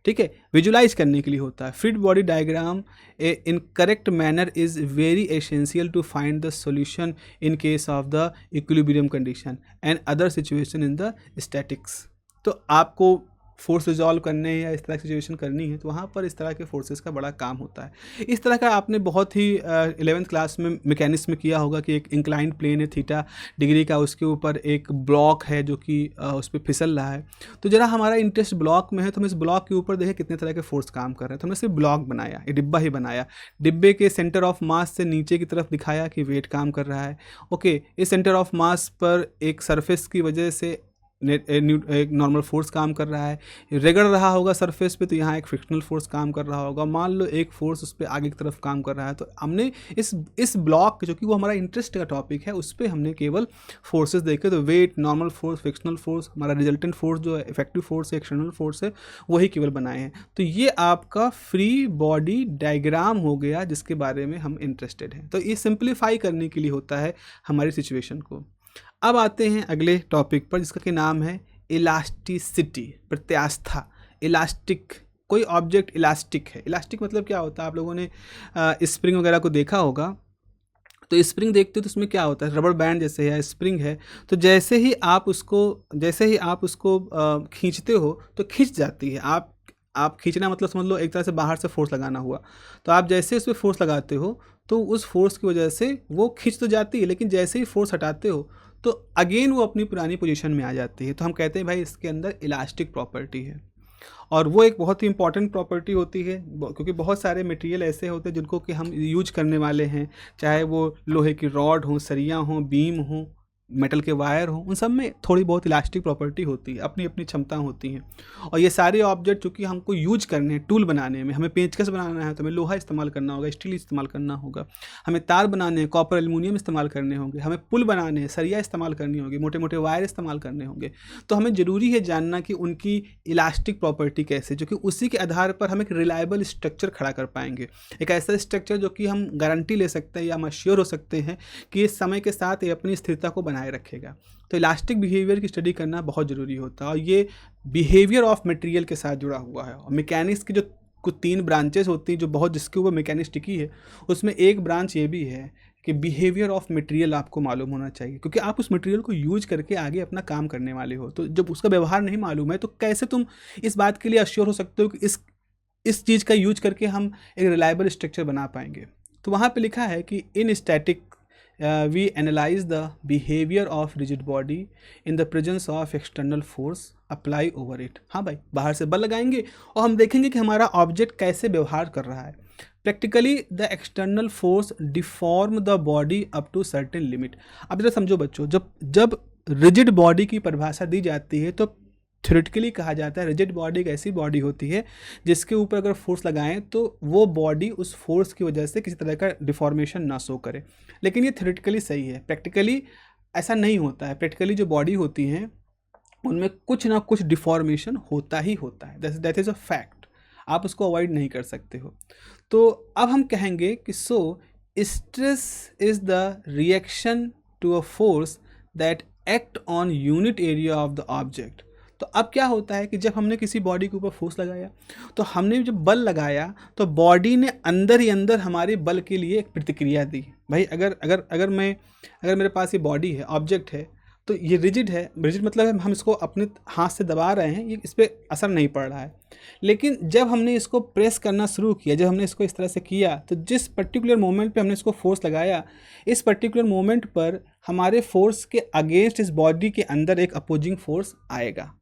ठीक है, विजुलाइज करने के लिए होता है। Fit body diagram in correct manner is very essential to find the solution in case of the equilibrium condition and other situation in the statics. तो आपको force resolve करने हैं या इस तरह की सिचुएशन करनी है तो वहाँ पर इस तरह के फोर्सेस का बड़ा काम होता है। इस तरह का आपने बहुत ही 11th क्लास में मैकेनिक्स में किया होगा कि एक इंक्लाइंड प्लेन है थीटा डिग्री का, उसके ऊपर एक ब्लॉक है जो कि उस पर फिसल रहा है। तो जरा हमारा इंटरेस्ट ब्लॉक में है तो हम इस ब्लॉक के ऊपर देखें कितने तरह के फोर्स काम कर रहे हैं। तो हमने सिर्फ ब्लॉक बनाया, एक डिब्बा ही बनाया, डिब्बे के सेंटर ऑफ मास से नीचे की तरफ दिखाया कि वेट काम कर रहा है। ओके, इस सेंटर ऑफ मास पर एक सरफेस की वजह से एक नॉर्मल फोर्स काम कर रहा है, रगड़ रहा होगा सरफेस पे तो यहाँ एक फ्रिक्शनल फोर्स काम कर रहा होगा। मान लो एक फोर्स उस पर आगे की तरफ काम कर रहा है। तो हमने इस ब्लॉक जो कि वो हमारा इंटरेस्ट का टॉपिक है उस पर हमने केवल फोर्सेस देखे। तो weight, normal force, frictional force, हमारा रिजल्टेंट फोर्स जो है इफेक्टिव फोर्स है, एक्सटर्नल फोर्स है, वही केवल बनाए हैं। तो ये आपका फ्री बॉडी डायग्राम हो गया जिसके बारे में हम इंटरेस्टेड हैं। तो ये सिंप्लीफाई करने के लिए होता है हमारी सिचुएशन को। अब आते हैं अगले टॉपिक पर जिसका कि नाम है इलास्टिसिटी, प्रत्यास्था। इलास्टिक, कोई ऑब्जेक्ट इलास्टिक है। इलास्टिक मतलब क्या होता है, आप लोगों ने स्प्रिंग वगैरह को देखा होगा। तो स्प्रिंग देखते हो तो उसमें क्या होता है, रबर बैंड जैसे है, स्प्रिंग है, तो जैसे ही आप उसको खींचते हो तो खींच जाती है। आप खींचना मतलब समझ लो एक तरह से बाहर से फोर्स लगाना हुआ। तो आप जैसे उस पर फोर्स लगाते हो तो उस फोर्स की वजह से वो खींच तो जाती है, लेकिन जैसे ही फोर्स हटाते हो तो अगेन वो अपनी पुरानी पोजीशन में आ जाती है। तो हम कहते हैं भाई इसके अंदर इलास्टिक प्रॉपर्टी है। और वो एक बहुत ही इंपॉर्टेंट प्रॉपर्टी होती है क्योंकि बहुत सारे मटेरियल ऐसे होते हैं जिनको कि हम यूज करने वाले हैं, चाहे वो लोहे की रॉड हो, सरिया हो, बीम हो, मेटल के वायर हो, उन सब में थोड़ी बहुत इलास्टिक प्रॉपर्टी होती है, अपनी अपनी क्षमता होती हैं। और ये सारे ऑब्जेक्ट चूँकि हमको यूज करने हैं, टूल बनाने में, हमें पेंचकस बनाना है तो हमें लोहा इस्तेमाल करना होगा, स्टील इस्तेमाल करना होगा, हमें तार बनाने हैं, कॉपर एल्युमिनियम इस्तेमाल करने होंगे, हमें पुल बनाने हैं, सरिया इस्तेमाल करनी होगी, मोटे मोटे वायर इस्तेमाल करने होंगे। तो हमें ज़रूरी है जानना कि उनकी इलास्टिक प्रॉपर्टी कैसे, जो कि उसी के आधार पर हम एक रिलायबल स्ट्रक्चर खड़ा कर पाएंगे। एक ऐसा स्ट्रक्चर जो कि हम गारंटी ले सकते हैं या हम श्योर हो सकते हैं कि इस समय के साथ ये अपनी स्थिरता को बनाए रखेगा। तो इलास्टिक बिहेवियर की स्टडी करना बहुत ज़रूरी होता है और ये बिहेवियर ऑफ मटेरियल के साथ जुड़ा हुआ है। और मैकेनिक्स की जो कुछ 3 ब्रांचेस होती हैं जो बहुत जिसके ऊपर मैकेनिक्स टिकी है, उसमें एक ब्रांच ये भी है कि बिहेवियर ऑफ मटेरियल आपको मालूम होना चाहिए, क्योंकि आप उस मटेरियल को यूज करके आगे अपना काम करने वाले हो। तो जब उसका व्यवहार नहीं मालूम है तो कैसे तुम इस बात के लिए अश्योर हो सकते हो कि इस चीज़ का यूज करके हम एक रिलायबल स्ट्रक्चर बना पाएंगे। तो वहाँ पे लिखा है कि इन static we analyze the behavior of rigid body in the presence of external force apply over it। हाँ भाई, बाहर से बल लगाएंगे और हम देखेंगे कि हमारा ऑब्जेक्ट कैसे व्यवहार कर रहा है। Practically the external force deform the body up to certain limit. अब जरा समझो बच्चों, जब रिजिड बॉडी की परिभाषा दी जाती है तो थ्योरेटिकली कहा जाता है रिजिड बॉडी एक ऐसी बॉडी होती है जिसके ऊपर अगर फोर्स लगाएं तो वो बॉडी उस फोर्स की वजह से किसी तरह का डिफॉर्मेशन ना शो करे। लेकिन ये थ्योरेटिकली सही है, प्रैक्टिकली ऐसा नहीं होता है। प्रैक्टिकली जो बॉडी होती हैं उनमें कुछ ना कुछ डिफॉर्मेशन होता ही होता है, दैट इज़ अ फैक्ट, आप उसको अवॉइड नहीं कर सकते हो। तो अब हम कहेंगे कि stress is the reaction to a force that act on unit area of the object. तो अब क्या होता है कि जब हमने किसी बॉडी के ऊपर फोर्स लगाया तो हमने जब बल लगाया तो बॉडी ने अंदर ही अंदर हमारे बल के लिए एक प्रतिक्रिया दी। भाई अगर मेरे पास ये बॉडी है, ऑब्जेक्ट है, तो ये रिजिड है। रिजिड मतलब हम इसको अपने हाथ से दबा रहे हैं, ये इस पर असर नहीं पड़ रहा है। लेकिन जब हमने इसको प्रेस करना शुरू किया, जब हमने इसको इस तरह से किया, तो जिस पर्टिकुलर मोमेंट पे हमने इसको फोर्स लगाया, इस पर्टिकुलर मोमेंट पर हमारे फोर्स के अगेंस्ट इस बॉडी के अंदर एक अपोजिंग फोर्स आएगा,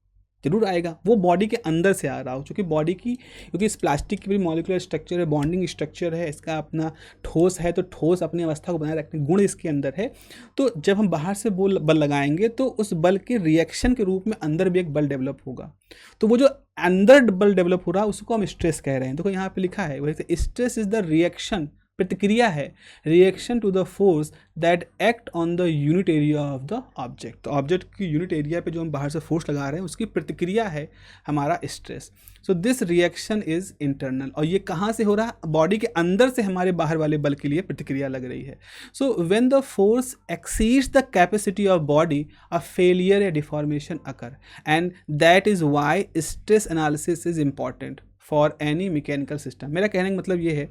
जरूर आएगा। वो बॉडी के अंदर से आ रहा हो, क्योंकि इस प्लास्टिक की भी मॉलिक्यूलर स्ट्रक्चर है, बॉन्डिंग स्ट्रक्चर है, इसका अपना ठोस है, तो ठोस अपनी अवस्था को बनाए रखने गुण इसके अंदर है। तो जब हम बाहर से बल लगाएंगे तो उस बल के रिएक्शन के रूप में अंदर भी एक बल डेवलप होगा। तो वो जो अंदर बल डेवलप हो रहा है उसको हम स्ट्रेस कह रहे हैं। देखो यहाँ पे लिखा है, वैसे स्ट्रेस इज द रिएक्शन, प्रतिक्रिया है, reaction to the force that act on the unit area of the object. तो ऑब्जेक्ट की यूनिट एरिया पे जो हम बाहर से फोर्स लगा रहे हैं उसकी प्रतिक्रिया है हमारा stress. So this reaction is internal, और ये कहाँ से हो रहा है? बॉडी के अंदर से हमारे बाहर वाले बल के लिए प्रतिक्रिया लग रही है। So when the force exceeds the capacity of body, a failure या deformation occur, and that is why stress analysis is important for any mechanical system. मेरा कहने का मतलब ये है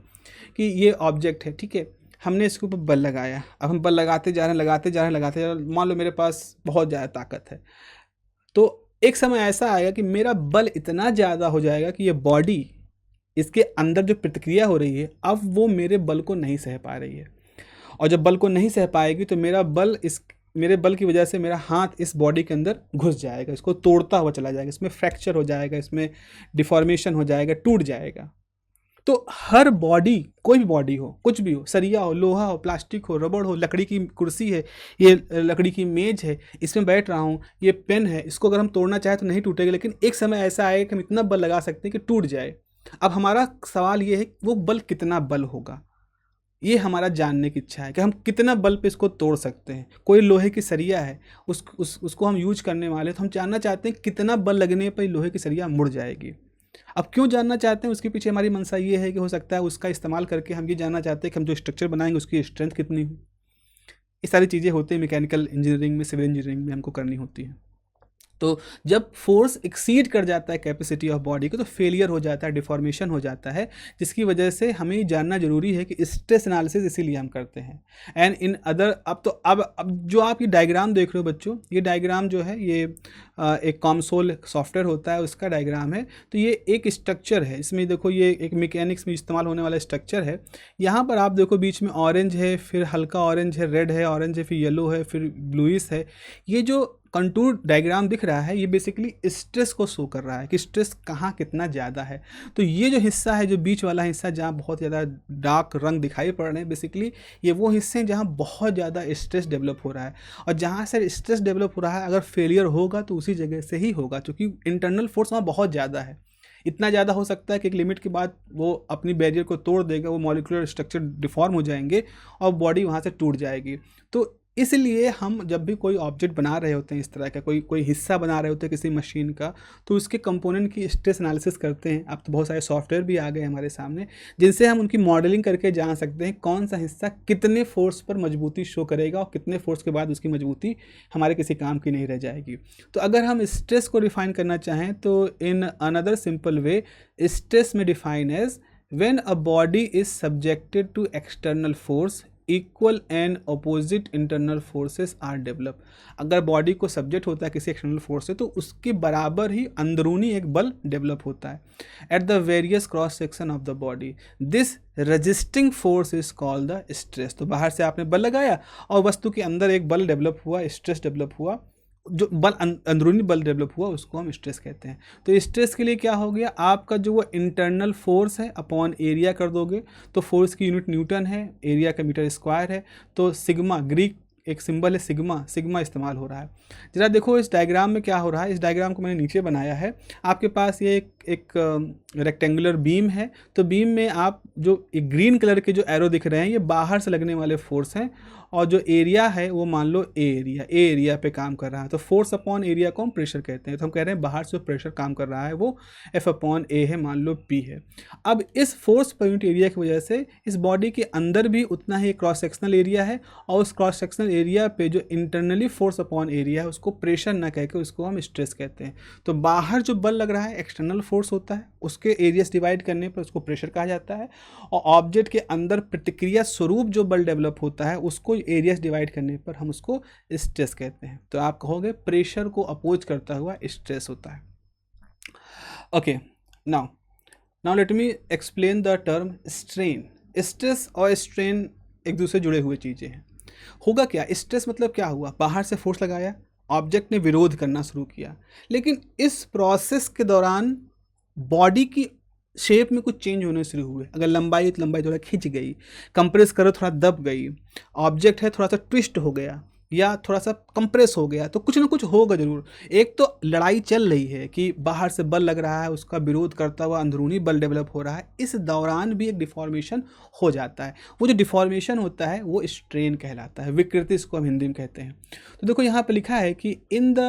कि ये ऑब्जेक्ट है, ठीक है, हमने इसके ऊपर बल लगाया, अब हम बल लगाते जा रहे हैं, लगाते जा रहे हैं, मान लो मेरे पास बहुत ज़्यादा ताकत है, तो एक समय ऐसा आएगा कि मेरा बल इतना ज़्यादा हो जाएगा कि ये बॉडी, इसके अंदर जो प्रतिक्रिया हो रही है, अब वो मेरे बल को नहीं सह पा रही है, और जब बल को नहीं सह पाएगी तो मेरे बल की वजह से मेरा हाथ इस बॉडी के अंदर घुस जाएगा, इसको तोड़ता हुआ चला जाएगा, इसमें फ्रैक्चर हो जाएगा, इसमें डिफॉर्मेशन हो जाएगा, टूट जाएगा। तो हर बॉडी, कोई भी बॉडी हो, कुछ भी हो, सरिया हो, लोहा हो, प्लास्टिक हो, रबड़ हो, लकड़ी की कुर्सी है, ये लकड़ी की मेज है, इसमें बैठ रहा हूँ, ये पेन है, इसको अगर हम तोड़ना चाहें तो नहीं टूटेगा, लेकिन एक समय ऐसा आएगा कि हम इतना बल लगा सकते हैं कि टूट जाए। अब हमारा सवाल ये है कि वो बल कितना बल होगा, ये हमारा जानने की इच्छा है कि हम कितना बल पे इसको तोड़ सकते हैं। कोई लोहे की सरिया है, उसको हम यूज करने वाले, तो हम जानना चाहते हैं कितना बल लगने पर लोहे की सरिया मुड़ जाएगी। अब क्यों जानना चाहते हैं, उसके पीछे हमारी मंशा ये है कि हो सकता है उसका इस्तेमाल करके हम ये जानना चाहते हैं कि हम जो स्ट्रक्चर बनाएंगे उसकी स्ट्रेंथ कितनी हो। ये सारी चीज़ें होती हैं मैकेनिकल इंजीनियरिंग में, सिविल इंजीनियरिंग में हमको करनी होती हैं। तो जब फोर्स एक्सीड कर जाता है कैपेसिटी ऑफ बॉडी को, तो फेलियर हो जाता है, डिफॉर्मेशन हो जाता है, जिसकी वजह से हमें जानना जरूरी है कि स्ट्रेस एनालिसिस इसीलिए हम करते हैं। एंड इन अदर, अब जो आप ये डायग्राम देख रहे हो बच्चों, ये डायग्राम जो है ये एक कॉमसोल सॉफ्टवेयर होता है, उसका डायग्राम है। तो ये एक स्ट्रक्चर है, इसमें देखो ये एक मैकेनिक्स में इस्तेमाल होने वाला स्ट्रक्चर है। यहाँ पर आप देखो बीच में ऑरेंज है, फिर हल्का ऑरेंज है, रेड है, ऑरेंज है, फिर येलो है, फिर ब्लूइश है। ये जो कंटूर डायग्राम दिख रहा है ये बेसिकली स्ट्रेस को शो कर रहा है कि स्ट्रेस कहाँ कितना ज़्यादा है। तो ये जो हिस्सा है, जो बीच वाला हिस्सा जहाँ बहुत ज़्यादा डार्क रंग दिखाई पड़ रहे हैं, बेसिकली ये वो हिस्से हैं जहाँ बहुत ज़्यादा स्ट्रेस डेवलप हो रहा है। और जहाँ से स्ट्रेस डेवलप हो रहा है, अगर फेलियर होगा तो उसी जगह से ही होगा, क्योंकि इंटरनल फोर्स वहाँ बहुत ज़्यादा है। इतना ज़्यादा हो सकता है कि एक लिमिट के बाद वो अपनी बैरियर को तोड़ देगा, वो मॉलिक्यूलर स्ट्रक्चर डिफॉर्म हो जाएंगे और बॉडी वहाँ से टूट जाएगी। तो इसलिए हम जब भी कोई ऑब्जेक्ट बना रहे होते हैं, इस तरह का कोई हिस्सा बना रहे होते हैं किसी मशीन का, तो उसके कंपोनेंट की स्ट्रेस एनालिसिस करते हैं। अब तो बहुत सारे सॉफ्टवेयर भी आ गए हमारे सामने, जिनसे हम उनकी मॉडलिंग करके जान सकते हैं कौन सा हिस्सा कितने फोर्स पर मजबूती शो करेगा और कितने फोर्स के बाद उसकी मजबूती हमारे किसी काम की नहीं रह जाएगी। तो अगर हम स्ट्रेस को डिफाइन करना चाहें तो in another simple way, stress में define as when a body is subjected to external force, equal and opposite internal forces are develop. अगर बॉडी को सब्जेक्ट होता है किसी एक्सटर्नल फोर्स से, तो उसके बराबर ही अंदरूनी एक बल डेवलप होता है at the various cross section of the body. This resisting force is called the stress. तो बाहर से आपने बल लगाया और वस्तु के अंदर एक बल डेवलप हुआ, स्ट्रेस डेवलप हुआ, जो बल अंदरूनी बल डेवलप हुआ उसको हम स्ट्रेस कहते हैं। तो स्ट्रेस के लिए क्या हो गया, आपका जो वो इंटरनल फोर्स है अपॉन एरिया कर दोगे, तो फोर्स की यूनिट न्यूटन है, एरिया का मीटर स्क्वायर है, तो सिग्मा, ग्रीक एक सिंबल है सिग्मा इस्तेमाल हो रहा है। जरा देखो इस डायग्राम में क्या हो रहा है। इस डायग्राम को मैंने नीचे बनाया है, आपके पास ये एक रेक्टेंगुलर बीम है। तो बीम में आप जो एक ग्रीन कलर के जो एरो दिख रहे हैं, ये बाहर से लगने वाले फोर्स हैं, और जो एरिया है वो मान लो ए एरिया पे काम कर रहा है। तो फोर्स अपॉन एरिया को हम प्रेशर कहते हैं। तो हम कह रहे हैं बाहर से जो प्रेशर काम कर रहा है वो एफ अपॉन ए है, मान लो पी है। अब इस फोर्स पर यूनिट एरिया की वजह से इस बॉडी के अंदर भी उतना ही क्रॉस सेक्शनल एरिया है, और उस क्रॉस सेक्शनल एरिया पे जो इंटरनली फोर्स अपॉन एरिया है उसको प्रेशर ना कह के उसको हम स्ट्रेस कहते हैं। तो बाहर जो बल लग रहा है एक्सटर्नल फोर्स होता है, उसके एरियाज डिवाइड करने पर उसको प्रेशर कहा जाता है, और ऑब्जेक्ट के अंदर प्रतिक्रिया स्वरूप जो बल डेवलप होता है उसको एरियाज डिवाइड करने पर हम उसको स्ट्रेस कहते हैं। तो आप कहोगे प्रेशर को अपोज करता हुआ स्ट्रेस होता है। Okay, now let me explain the term strain. Stress और स्ट्रेन एक दूसरे जुड़े हुए चीज़ें हैं। होगा क्या, स्ट्रेस मतलब क्या हुआ, बाहर से फोर्स लगाया, ऑब्जेक्ट ने विरोध करना शुरू किया, लेकिन इस प्रोसेस के दौरान बॉडी की शेप में कुछ चेंज होने शुरू हुए। अगर लंबाई है तो लंबाई थोड़ा खिंच गई, कंप्रेस करो थोड़ा दब गई, ऑब्जेक्ट है थोड़ा सा ट्विस्ट हो गया। या थोड़ा सा कंप्रेस हो गया, तो कुछ ना कुछ होगा ज़रूर। एक तो लड़ाई चल रही है कि बाहर से बल लग रहा है, उसका विरोध करता हुआ अंदरूनी बल डेवलप हो रहा है, इस दौरान भी एक डिफॉर्मेशन हो जाता है। वो जो डिफॉर्मेशन होता है वो स्ट्रेन कहलाता है, विकृति इसको हम हिंदी में कहते हैं। तो देखो यहाँ पे लिखा है कि in the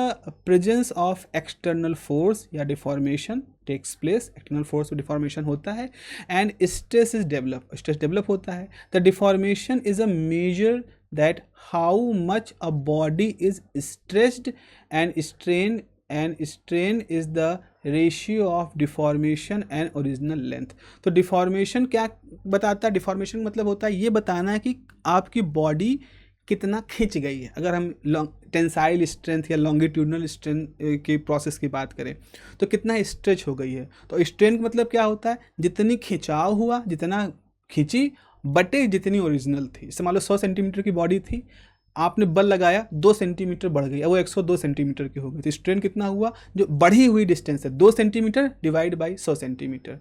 presence of external force या deformation takes place, external force में डिफॉर्मेशन होता है and stress is develop, stress develop होता है। The deformation is a measure that how much a body is stretched and strain is the ratio of deformation and original length। तो deformation क्या बताता है? Deformation मतलब होता है ये बताना है कि आपकी बॉडी कितना खिंच गई है। अगर हम टेंसाइल स्ट्रेंथ या लॉन्गिट्यूडनल स्ट्रेंथ की प्रोसेस की बात करें तो कितना स्ट्रेच हो गई है। तो स्ट्रेन का मतलब क्या होता है? जितनी खिंचाव हुआ, जितना खिंची बटे जितनी ओरिजिनल थी। जैसे मान लो 100 सेंटीमीटर की बॉडी थी, आपने बल लगाया 2 सेंटीमीटर बढ़ गई, अब वो 102 सेंटीमीटर की हो गई। तो स्ट्रेन कितना हुआ? जो बढ़ी हुई डिस्टेंस है 2 सेंटीमीटर डिवाइड बाई 100 सेंटीमीटर।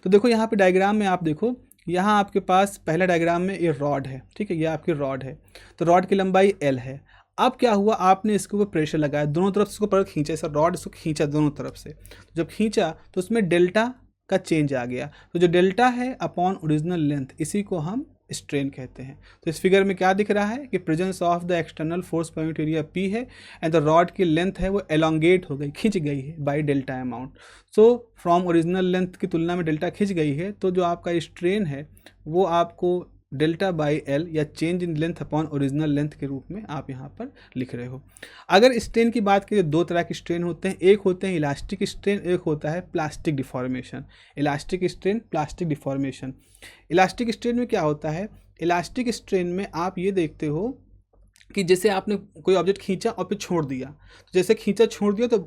तो देखो यहाँ पे डायग्राम में आप देखो, यहाँ आपके पास पहला डायग्राम में ये रॉड है, ठीक है, ये आपकी रॉड है। तो रॉड की लंबाई L है। अब क्या हुआ? आपने इसके ऊपर प्रेशर लगाया, दोनों तरफ से इसको पर खींचा, ऐसा रॉड इसको खींचा दोनों तरफ से। तो जब खींचा तो उसमें डेल्टा का चेंज आ गया। तो जो डेल्टा है अपॉन ओरिजिनल लेंथ, इसी को हम स्ट्रेन कहते हैं। तो इस फिगर में क्या दिख रहा है कि presence of the external force per unit area P है एंड द रॉड की लेंथ है वो एलोंगेट हो गई, खिंच गई है by delta amount. So from original length की तुलना में डेल्टा खिंच गई है, तो जो आपका स्ट्रेन है वो आपको डेल्टा बाई एल या change in length upon original length के रूप में आप यहाँ पर लिख रहे हो। अगर स्ट्रेन की बात करें, दो तरह के स्ट्रेन होते हैं, एक होते हैं इलास्टिक स्ट्रेन, एक होता है plastic deformation. Elastic strain, plastic deformation. Elastic strain में क्या होता है? इलास्टिक स्ट्रेन में आप ये देखते हो कि जैसे आपने कोई ऑब्जेक्ट खींचा और फिर छोड़ दिया, तो जैसे खींचा छोड़ दिया तो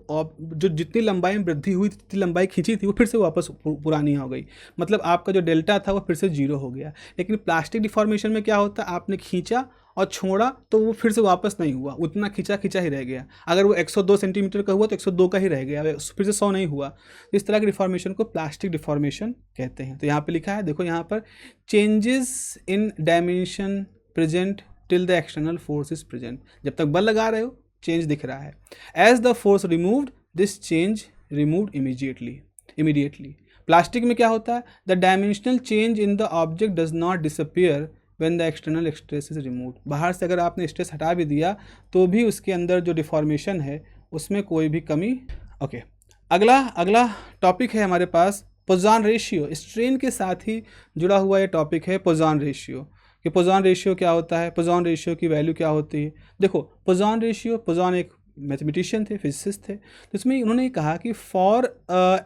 जो जितनी लंबाई में वृद्धि हुई, जितनी लंबाई खींची थी वो फिर से वापस पुरानी हो गई, मतलब आपका जो डेल्टा था वो फिर से जीरो हो गया। लेकिन प्लास्टिक डिफॉर्मेशन में क्या होता है? आपने खींचा और छोड़ा तो वो फिर से वापस नहीं हुआ, उतना खींचा खींचा ही रह गया। अगर वो 102 सेंटीमीटर का हुआ तो 102 का ही रह गया, फिर से 100 नहीं हुआ। तो इस तरह की डिफॉर्मेशन को प्लास्टिक डिफॉर्मेशन कहते हैं। तो यहाँ पे लिखा है, देखो यहाँ पर, changes in dimension present till the external force is present. जब तक बल लगा रहे हो चेंज दिख रहा है। As the force removed this change removed immediately. Plastic में क्या होता है? The dimensional change in the object does not disappear when the external stress is removed. बाहर से अगर आपने स्ट्रेस हटा भी दिया तो भी उसके अंदर जो डिफॉर्मेशन है उसमें कोई भी कमी। ओके, अगला टॉपिक है हमारे पास पोज़ॉन रेशियो। स्ट्रेन के साथ ही जुड़ा हुआ ये टॉपिक है पोज़ॉन रेशियो। कि पोज़ॉन रेशियो क्या होता है, पोज़ॉन रेशियो की वैल्यू क्या होती है। देखो पोज़ॉन रेशियो, पोज़ॉन एक मैथमेटिशियन थे, फिजिसिस्ट थे। तो इसमें उन्होंने कहा कि for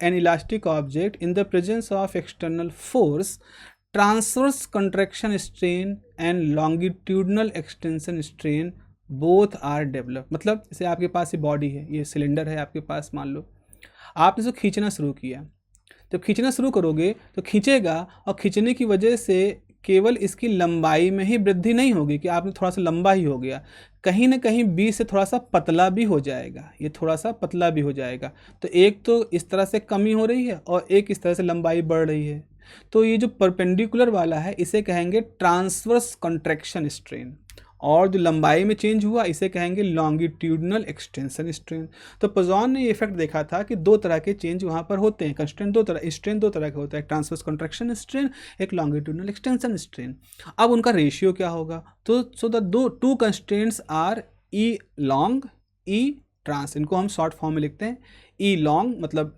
an elastic object in the presence of external force transverse contraction strain and longitudinal extension strain both are develop. मतलब जैसे आपके पास ये बॉडी है, ये सिलेंडर है आपके पास, मान लो आपने इसको खींचना शुरू किया। जब खींचना शुरू करोगे तो खींचेगा, और खींचने की वजह से केवल इसकी लंबाई में ही वृद्धि नहीं होगी कि आपने थोड़ा सा लंबा ही हो गया, कहीं ना कहीं बीच से थोड़ा सा पतला भी हो जाएगा, ये थोड़ा सा पतला भी हो जाएगा। तो एक तो इस तरह से कमी हो रही है और एक इस तरह से लंबाई बढ़ रही है। तो ये जो परपेंडिकुलर वाला है इसे कहेंगे ट्रांसवर्स कंट्रैक्शन स्ट्रेन, और जो लंबाई में चेंज हुआ इसे कहेंगे लॉन्गिट्यूडनल एक्सटेंशन स्ट्रेन। तो पोज़ॉन ने ये इफेक्ट देखा था कि दो तरह के चेंज वहाँ पर होते हैं, कंस्टेंट स्ट्रेन दो तरह के होता है, ट्रांसवर्स कंट्रैक्शन स्ट्रेन, एक लॉन्गिट्यूडनल एक्सटेंशन स्ट्रेन। अब उनका रेशियो क्या होगा? तो so the two constants are E long, E trans, इनको हम शॉर्ट फॉर्म में लिखते हैं। ई लॉन्ग मतलब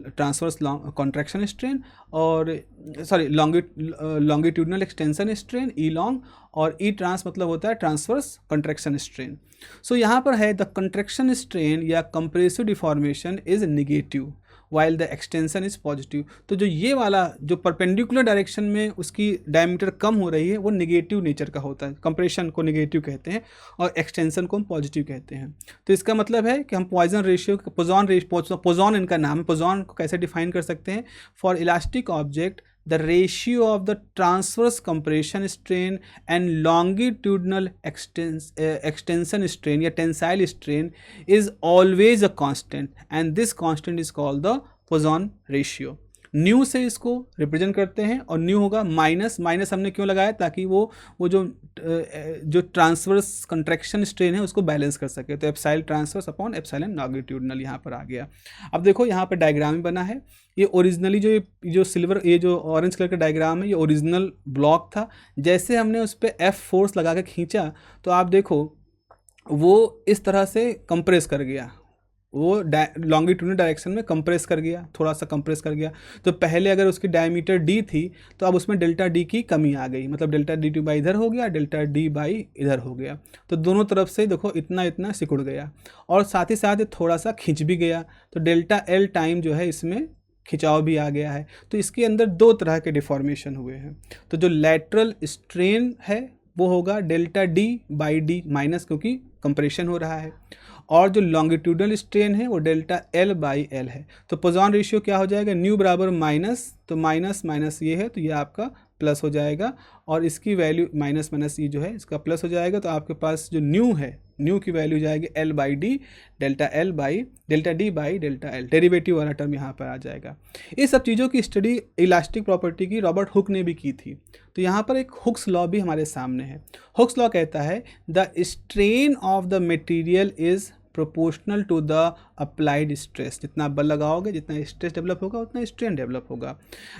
ट्रांसवर्स कॉन्ट्रैक्शन स्ट्रेन, और sorry longitudinal extension strain E long, और ई ट्रांस मतलब होता है ट्रांसवर्स कंट्रैक्शन स्ट्रेन। सो यहाँ पर है द कंट्रैक्शन स्ट्रेन या compressive deformation is negative while the extension is positive. तो जो ये वाला जो परपेंडिकुलर डायरेक्शन में उसकी डायमीटर कम हो रही है वो नेगेटिव नेचर का होता है, कंप्रेशन को नेगेटिव कहते हैं और एक्सटेंशन को हम पॉजिटिव कहते हैं। तो इसका मतलब है कि हम पॉइजन रेशियो, पोज़ॉन इनका नाम है, पोज़ॉन को कैसे डिफाइन कर सकते हैं? For elastic object the ratio of the transverse compression strain and longitudinal extension strain या tensile strain is always a constant, and this constant is called the Poisson ratio. New से इसको रिप्रेजेंट करते हैं और new होगा minus, minus हमने क्यों लगाया, ताकि वो जो ट्रांसवर्स कंट्रैक्शन स्ट्रेन है उसको बैलेंस कर सके। तो epsilon transverse upon epsilon longitudinal यहाँ पर आ गया। अब देखो यहाँ पर डायग्राम बना है, ये ओरिजिनली जो सिल्वर, ये जो ऑरेंज कलर का डायग्राम है, ये ओरिजिनल ब्लॉक था। जैसे हमने उस पर एफ फोर्स लगा के खींचा तो आप देखो वो इस तरह से कंप्रेस कर गया, वो लॉन्गिट्यूडनल डायरेक्शन में कंप्रेस कर गया, थोड़ा सा कंप्रेस कर गया। तो पहले अगर उसकी डायमीटर डी थी तो अब उसमें डेल्टा डी की कमी आ गई, मतलब डेल्टा डी बाई इधर हो गया, डेल्टा डी बाई इधर हो गया। तो दोनों तरफ से देखो इतना इतना सिकुड़ गया और साथ ही साथ ये थोड़ा सा खिंच भी गया। तो डेल्टा एल टाइम जो है इसमें खिंचाव भी आ गया है। तो इसके अंदर दो तरह के डिफॉर्मेशन हुए हैं। तो जो लैटरल स्ट्रेन है वो होगा delta D by D minus, क्योंकि कंप्रेशन हो रहा है, और जो लॉन्गिट्यूडनल स्ट्रेन है वो डेल्टा एल बाई एल है। तो पोजॉन रेशियो क्या हो जाएगा, न्यू बराबर माइनस, तो माइनस माइनस ये है तो ये आपका प्लस हो जाएगा, और इसकी वैल्यू माइनस माइनस ये जो है इसका प्लस हो जाएगा। तो आपके पास जो न्यू है, न्यू की वैल्यू जाएगी L by D, delta D by delta L, derivative वाला टर्म यहाँ पर आ जाएगा। ये सब चीज़ों की स्टडी इलास्टिक प्रॉपर्टी की रॉबर्ट हुक ने भी की थी। तो यहाँ पर एक हुक्स लॉ भी हमारे सामने है। हुक्स लॉ कहता है the strain of the material is proportional to the applied stress. जितना आप बल लगाओगे, जितना स्ट्रेस डेवलप होगा उतना स्ट्रेन डेवलप होगा,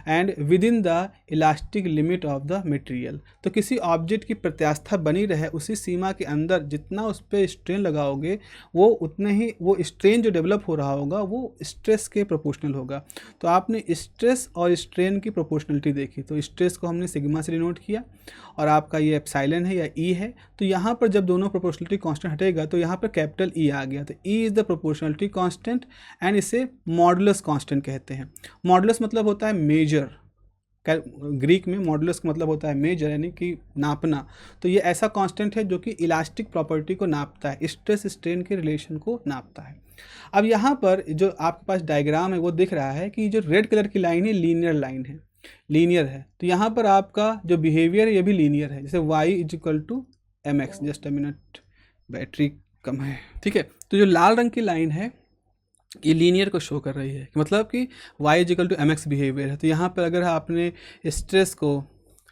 and within the elastic limit of the material. तो किसी ऑब्जेक्ट की प्रत्यास्था बनी रहे उसी सीमा के अंदर जितना उस पर स्ट्रेन लगाओगे वो उतने ही, वो स्ट्रेन जो डेवलप हो रहा होगा वो स्ट्रेस के प्रोपोर्शनल होगा। तो आपने स्ट्रेस और स्ट्रेन की प्रोपोर्शनलिटी देखी, तो स्ट्रेस को हमने सिग्मा से डिनोट किया और आपका ये एप्सिलॉन है या ई है। तो यहाँ पर जब दोनों प्रोपोर्शनलिटी कांस्टेंट हटेगा तो यहाँ पर कैपिटल ई आ गया। तो E is the proportionality constant and इसे मॉडुलस कांस्टेंट कहते हैं। मॉडुलस मतलब होता है मेजर, ग्रीक में मॉडुलस का मतलब होता है मेजर, यानी कि नापना। तो ये ऐसा कांस्टेंट है जो कि इलास्टिक प्रॉपर्टी को नापता है, स्ट्रेस स्ट्रेन के रिलेशन को नापता है। अब यहाँ पर जो आपके पास डायग्राम है वो दिख रहा है कि जो रेड कलर की लाइन है लीनियर लाइन है, लीनियर है। तो यहाँ पर आपका जो बिहेवियर है ये भी लीनियर है, जैसे y is equal to M X. Just a minute, battery कम है, ठीक है। तो जो लाल रंग की लाइन है ये लीनियर को शो कर रही है, मतलब कि y is equal to M X behaviour है। तो यहाँ पर अगर आपने स्ट्रेस को,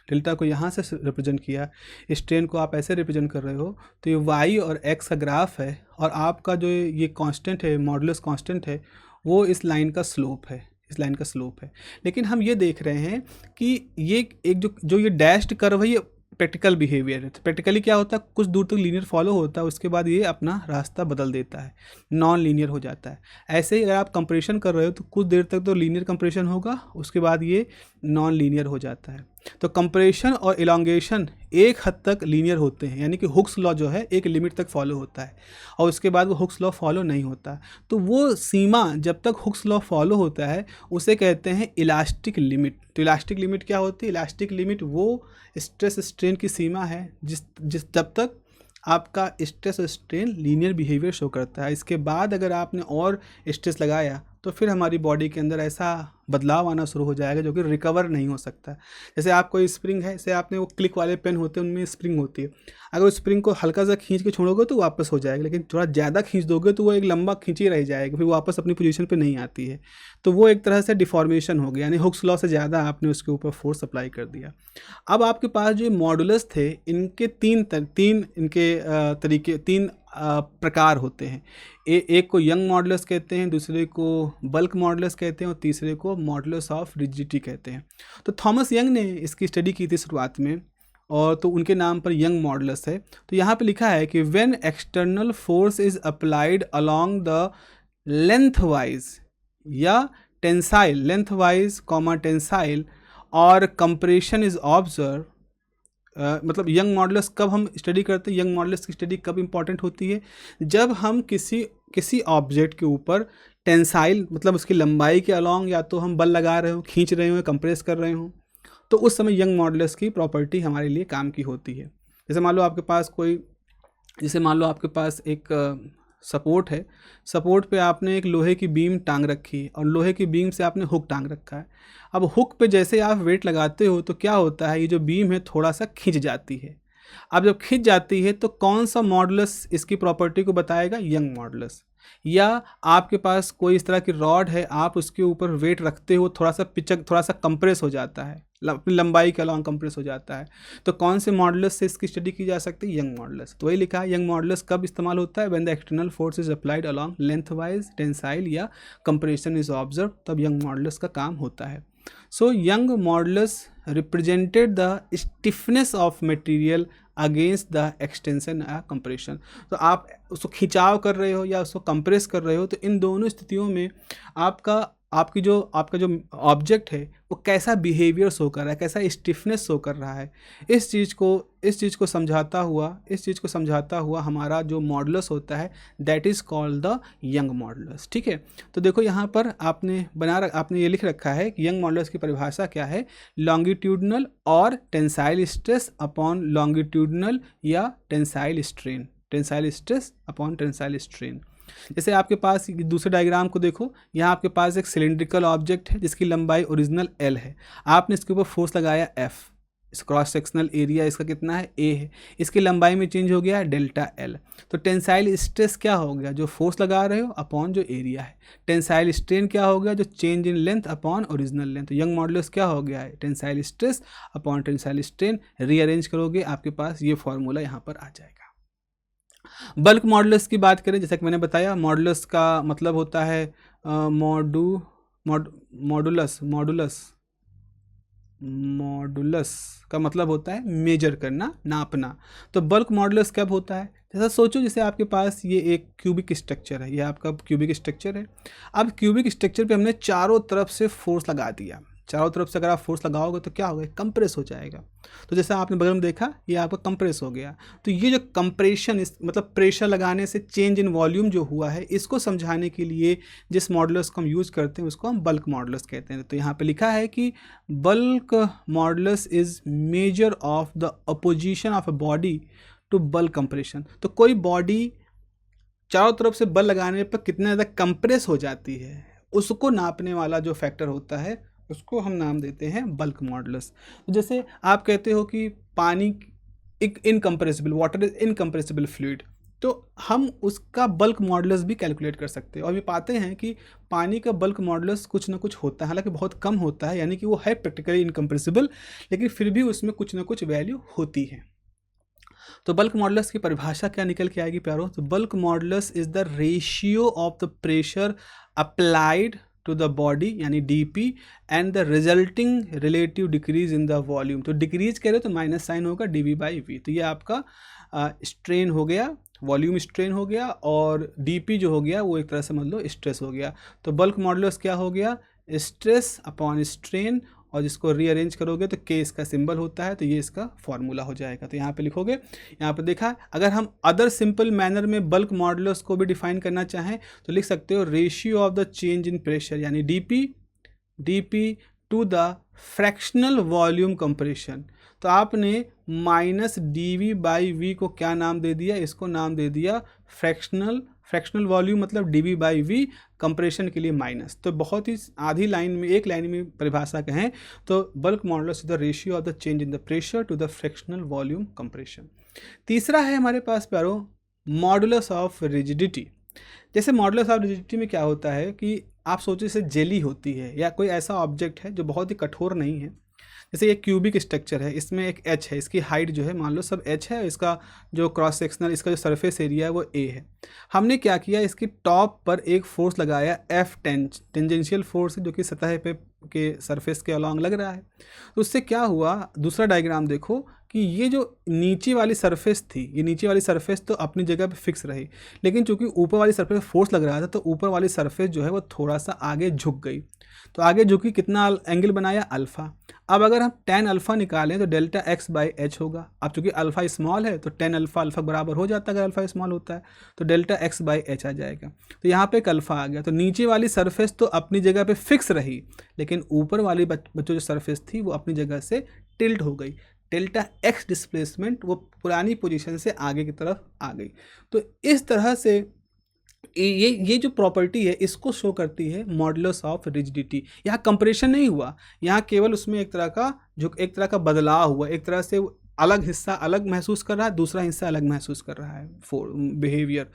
डेल्टा को यहाँ से रिप्रेजेंट किया, स्ट्रेन को आप ऐसे रिप्रेजेंट कर रहे हो, तो ये y और x का ग्राफ है, और आपका जो ये कांस्टेंट है, मॉडुलस कांस्टेंट है, वो इस लाइन का स्लोप है, इस लाइन का स्लोप है। लेकिन हम ये देख रहे हैं कि ये एक जो ये डैश्ड कर्व है ये प्रैक्टिकल बिहेवियर है। तो प्रैक्टिकली क्या होता है, कुछ दूर तक लीनियर फॉलो होता है, उसके बाद ये अपना रास्ता बदल देता है, नॉन लीनियर हो जाता है। ऐसे ही अगर आप कंप्रेशन कर रहे हो तो कुछ देर तक तो लीनियर कंप्रेशन होगा, उसके बाद ये नॉन लीनियर हो जाता है। तो कंप्रेशन और इलांगेशन एक हद तक लीनियर होते हैं, यानी कि हुक्स लॉ जो है एक लिमिट तक फॉलो होता है और उसके बाद वो हुक्स लॉ फॉलो नहीं होता। तो वो सीमा जब तक हुक्स लॉ फॉलो होता है उसे कहते हैं इलास्टिक लिमिट। तो इलास्टिक लिमिट क्या होती है, इलास्टिक लिमिट वो स्ट्रेस स्ट्रेन की सीमा है जिस जब तक आपका स्ट्रेस और स्ट्रेन लीनियर बिहेवियर शो करता है। इसके बाद अगर आपने और स्ट्रेस लगाया तो फिर हमारी बॉडी के अंदर ऐसा बदलाव आना शुरू हो जाएगा जो कि रिकवर नहीं हो सकता। जैसे आप कोई स्प्रिंग है, जैसे आपने वो क्लिक वाले पेन होते हैं उनमें स्प्रिंग होती है, अगर उस स्प्रिंग को हल्का सा खींच के छोड़ोगे तो वापस हो जाएगा, लेकिन थोड़ा ज़्यादा खींच दोगे तो वो एक लंबा खींची रह जाएगा, फिर वापस अपनी पोजीशन पे नहीं आती है। तो वो एक तरह से डिफॉर्मेशन हो गया, यानी हुक्स लॉ से ज़्यादा आपने उसके ऊपर फोर्स अप्लाई कर दिया। अब आपके पास जो मॉडुलस थे इनके तीन तरीके, तीन प्रकार होते हैं। एक को यंग मॉडुलस कहते हैं, दूसरे को बल्क मॉडुलस कहते हैं और तीसरे को मॉडुलस ऑफ रिजिडिटी कहते हैं। तो थॉमस यंग ने इसकी स्टडी की थी शुरुआत में, और तो उनके नाम पर यंग मॉडुलस है। तो यहाँ पे लिखा है कि when external force is applied along the length wise या tensile, length wise comma tensile और कंप्रेशन इज ऑब्जर्व। मतलब यंग मॉडुलस कब हम स्टडी करते हैं, यंग मॉडुलस की स्टडी कब इंपॉर्टेंट होती है, जब हम किसी ऑब्जेक्ट के ऊपर टेंसाइल मतलब उसकी लंबाई के अलोंग या तो हम बल लगा रहे हो, खींच रहे हो, कंप्रेस कर रहे हो, तो उस समय यंग मॉडुलस की प्रॉपर्टी हमारे लिए काम की होती है। जैसे मान लो आपके पास एक सपोर्ट है, सपोर्ट पे आपने एक लोहे की बीम टांग रखी और लोहे की बीम से आपने हुक टांग रखा है। अब हुक पे जैसे आप वेट लगाते हो तो क्या होता है, ये जो बीम है थोड़ा सा खिंच जाती है। अब जब खिंच जाती है तो कौन सा मॉडुलस इसकी प्रॉपर्टी को बताएगा, यंग मॉडुलस। या आपके पास कोई इस तरह की रॉड है, आप उसके ऊपर वेट रखते हो, थोड़ा सा कंप्रेस हो जाता है, अपनी लंबाई के अलॉन्ग कंप्रेस हो जाता है, तो कौन से मॉडुलस से इसकी स्टडी की जा सकती है? Young modulus. तो वही लिखा है, यंग मॉडुलस कब इस्तेमाल होता है? When the external force is applied along length wise tensile या कंप्रेशन इज ऑब्जर्व, तब यंग मॉडुलस का काम होता है। So young modulus represented the stiffness of material against the extension या कंप्रेशन। तो आप उसको खिंचाव कर रहे हो या उसको कंप्रेस कर रहे हो, तो इन दोनों स्थितियों में आपका जो ऑब्जेक्ट है वो कैसा बिहेवियर शो कर रहा है, कैसा स्टिफनेस शो कर रहा है, इस चीज़ को समझाता हुआ हमारा जो मॉडुलस होता है, that is called the young modulus. ठीक है, तो देखो यहाँ पर आपने ये लिख रखा है कि यंग मॉडुलस की परिभाषा क्या है? लॉन्गिट्यूडनल और टेंसाइल स्ट्रेस अपॉन लॉन्गिट्यूडनल या tensile stress upon tensile strain. जैसे आपके पास दूसरे डायग्राम को देखो, यहाँ आपके पास एक सिलिंड्रिकल ऑब्जेक्ट है जिसकी लंबाई ओरिजिनल L है, आपने इसके ऊपर फोर्स लगाया F, इस क्रॉस सेक्शनल एरिया इसका कितना है? A है, इसकी लंबाई में चेंज हो गया डेल्टा L। तो टेंसाइल स्ट्रेस क्या हो गया? जो फोर्स लगा रहे हो अपॉन जो एरिया है। टेंसाइल स्ट्रेन क्या हो गया? जो change in length upon original length. तो यंग मॉडुलस क्या हो गया है? Tensile stress upon tensile strain. Rearrange करोगे आपके पास ये फॉर्मूला यहाँ पर आ जाएगा। बल्क मॉडुलस की बात करें, जैसा कि मैंने बताया, मॉडुलस का मतलब होता है मॉडुलस का मतलब होता है मेजर करना, नापना। तो बल्क मॉडुलस कब होता है? जैसा सोचो, जैसे आपके पास ये एक क्यूबिक स्ट्रक्चर है, ये आपका क्यूबिक स्ट्रक्चर है। अब क्यूबिक स्ट्रक्चर पे हमने चारों तरफ से फोर्स लगा दिया। चारों तरफ से अगर आप फोर्स लगाओगे तो क्या होगा? कंप्रेस हो जाएगा। तो जैसा आपने बगल में देखा, ये आपका कंप्रेस हो गया। तो ये जो कंप्रेशन, मतलब प्रेशर लगाने से चेंज इन वॉल्यूम जो हुआ है, इसको समझाने के लिए जिस मॉडुलस को हम यूज़ करते हैं उसको हम बल्क मॉडुलस कहते हैं। तो यहाँ पे लिखा है कि bulk modulus is measure of the opposition of a body to bulk compression. तो कोई बॉडी चारों तरफ से बल लगाने पर कितना ज़्यादा कंप्रेस हो जाती है, उसको नापने वाला जो फैक्टर होता है उसको हम नाम देते हैं बल्क मॉडुलस। तो जैसे आप कहते हो कि पानी एक incompressible, water is incompressible fluid, तो हम उसका बल्क मॉडुलस भी कैलकुलेट कर सकते हैं। और भी पाते हैं कि पानी का बल्क मॉडुलस कुछ ना कुछ होता है, हालांकि बहुत कम होता है, यानी कि वो है प्रैक्टिकली इनकम्प्रेसिबल, लेकिन फिर भी उसमें कुछ ना कुछ वैल्यू होती है। तो बल्क मॉडुलस की परिभाषा क्या निकल के आएगी प्यारो? तो bulk modulus is the ratio of the pressure applied to the body, यानी dP, and the resulting relative decrease in the volume. तो डिक्रीज कह रहे तो माइनस साइन होगा dV/V। तो ये आपका स्ट्रेन हो गया, वॉल्यूम स्ट्रेन हो गया, और dP जो हो गया वो एक तरह से मान लो स्ट्रेस हो गया। तो बल्क मॉडुलस क्या हो गया? स्ट्रेस अपॉन स्ट्रेन, और जिसको रीअरेंज करोगे तो K इसका सिंबल होता है, तो ये इसका फॉर्मूला हो जाएगा। तो यहाँ पे लिखोगे, यहाँ पे देखा, अगर हम अदर सिंपल मैनर में बल्क मॉडुलस को भी डिफाइन करना चाहें तो लिख सकते हो ratio of the change in pressure, यानी dP to the fractional volume compression. तो आपने माइनस dV/V को क्या नाम दे दिया? इसको नाम दे दिया फ्रैक्शनल वॉल्यूम, मतलब dV/V कंप्रेशन के लिए माइनस। तो बहुत ही आधी लाइन में, एक लाइन में परिभाषा कहें तो bulk modulus is the ratio of the change in the pressure to the fractional volume compression. तीसरा है हमारे पास प्यारो मॉडुलस ऑफ रिजिडिटी। जैसे मॉडुलस ऑफ रिजिडिटी में क्या होता है कि आप सोचो जैसे जेली होती है या कोई ऐसा ऑब्जेक्ट है जो बहुत ही कठोर नहीं है। जैसे ये क्यूबिक स्ट्रक्चर है, इसमें एक एच है, इसकी हाइट जो है मान लो सब एच है, इसका जो क्रॉस सेक्शनल, इसका जो सरफेस एरिया है वो ए है। हमने क्या किया, इसकी टॉप पर एक फोर्स लगाया एफ टेंजेंशियल फोर्स, जो कि सतह पे के सरफेस के अलॉन्ग लग रहा है। तो उससे क्या हुआ, दूसरा डायग्राम देखो कि ये जो नीचे वाली सरफेस थी, ये नीचे वाली सरफेस तो अपनी जगह पे फिक्स रही, लेकिन चूंकि ऊपर वाली सरफेस फोर्स लग रहा था तो ऊपर वाली सरफेस जो है वो थोड़ा सा आगे झुक गई। तो आगे झुकी, कितना एंगल बनाया? अल्फ़ा। अब अगर हम tan अल्फ़ा निकालें तो डेल्टा x/h होगा। अब चूंकि अल्फ़ा स्मॉल है तो tan अल्फ़ा बराबर हो जाता है अगर अल्फ़ा स्मॉल होता है, तो डेल्टा x/h आ जाएगा। तो यहाँ पे एक अल्फ़ा आ गया। तो नीचे वाली सरफेस तो अपनी जगह पे फिक्स रही, लेकिन ऊपर वाली बच्चों जो सरफेस थी वो अपनी जगह से टिल्ट हो गई। डेल्टा x डिस्प्लेसमेंट वो पुरानी पोजीशन से आगे की तरफ आ गई। तो इस तरह से ये जो प्रॉपर्टी है इसको शो करती है मॉडुलस ऑफ रिजिडिटी। यहाँ कंप्रेशन नहीं हुआ, यहाँ केवल उसमें एक तरह का बदलाव हुआ, एक तरह से अलग हिस्सा अलग महसूस कर रहा है, दूसरा हिस्सा अलग महसूस कर रहा है behaviour.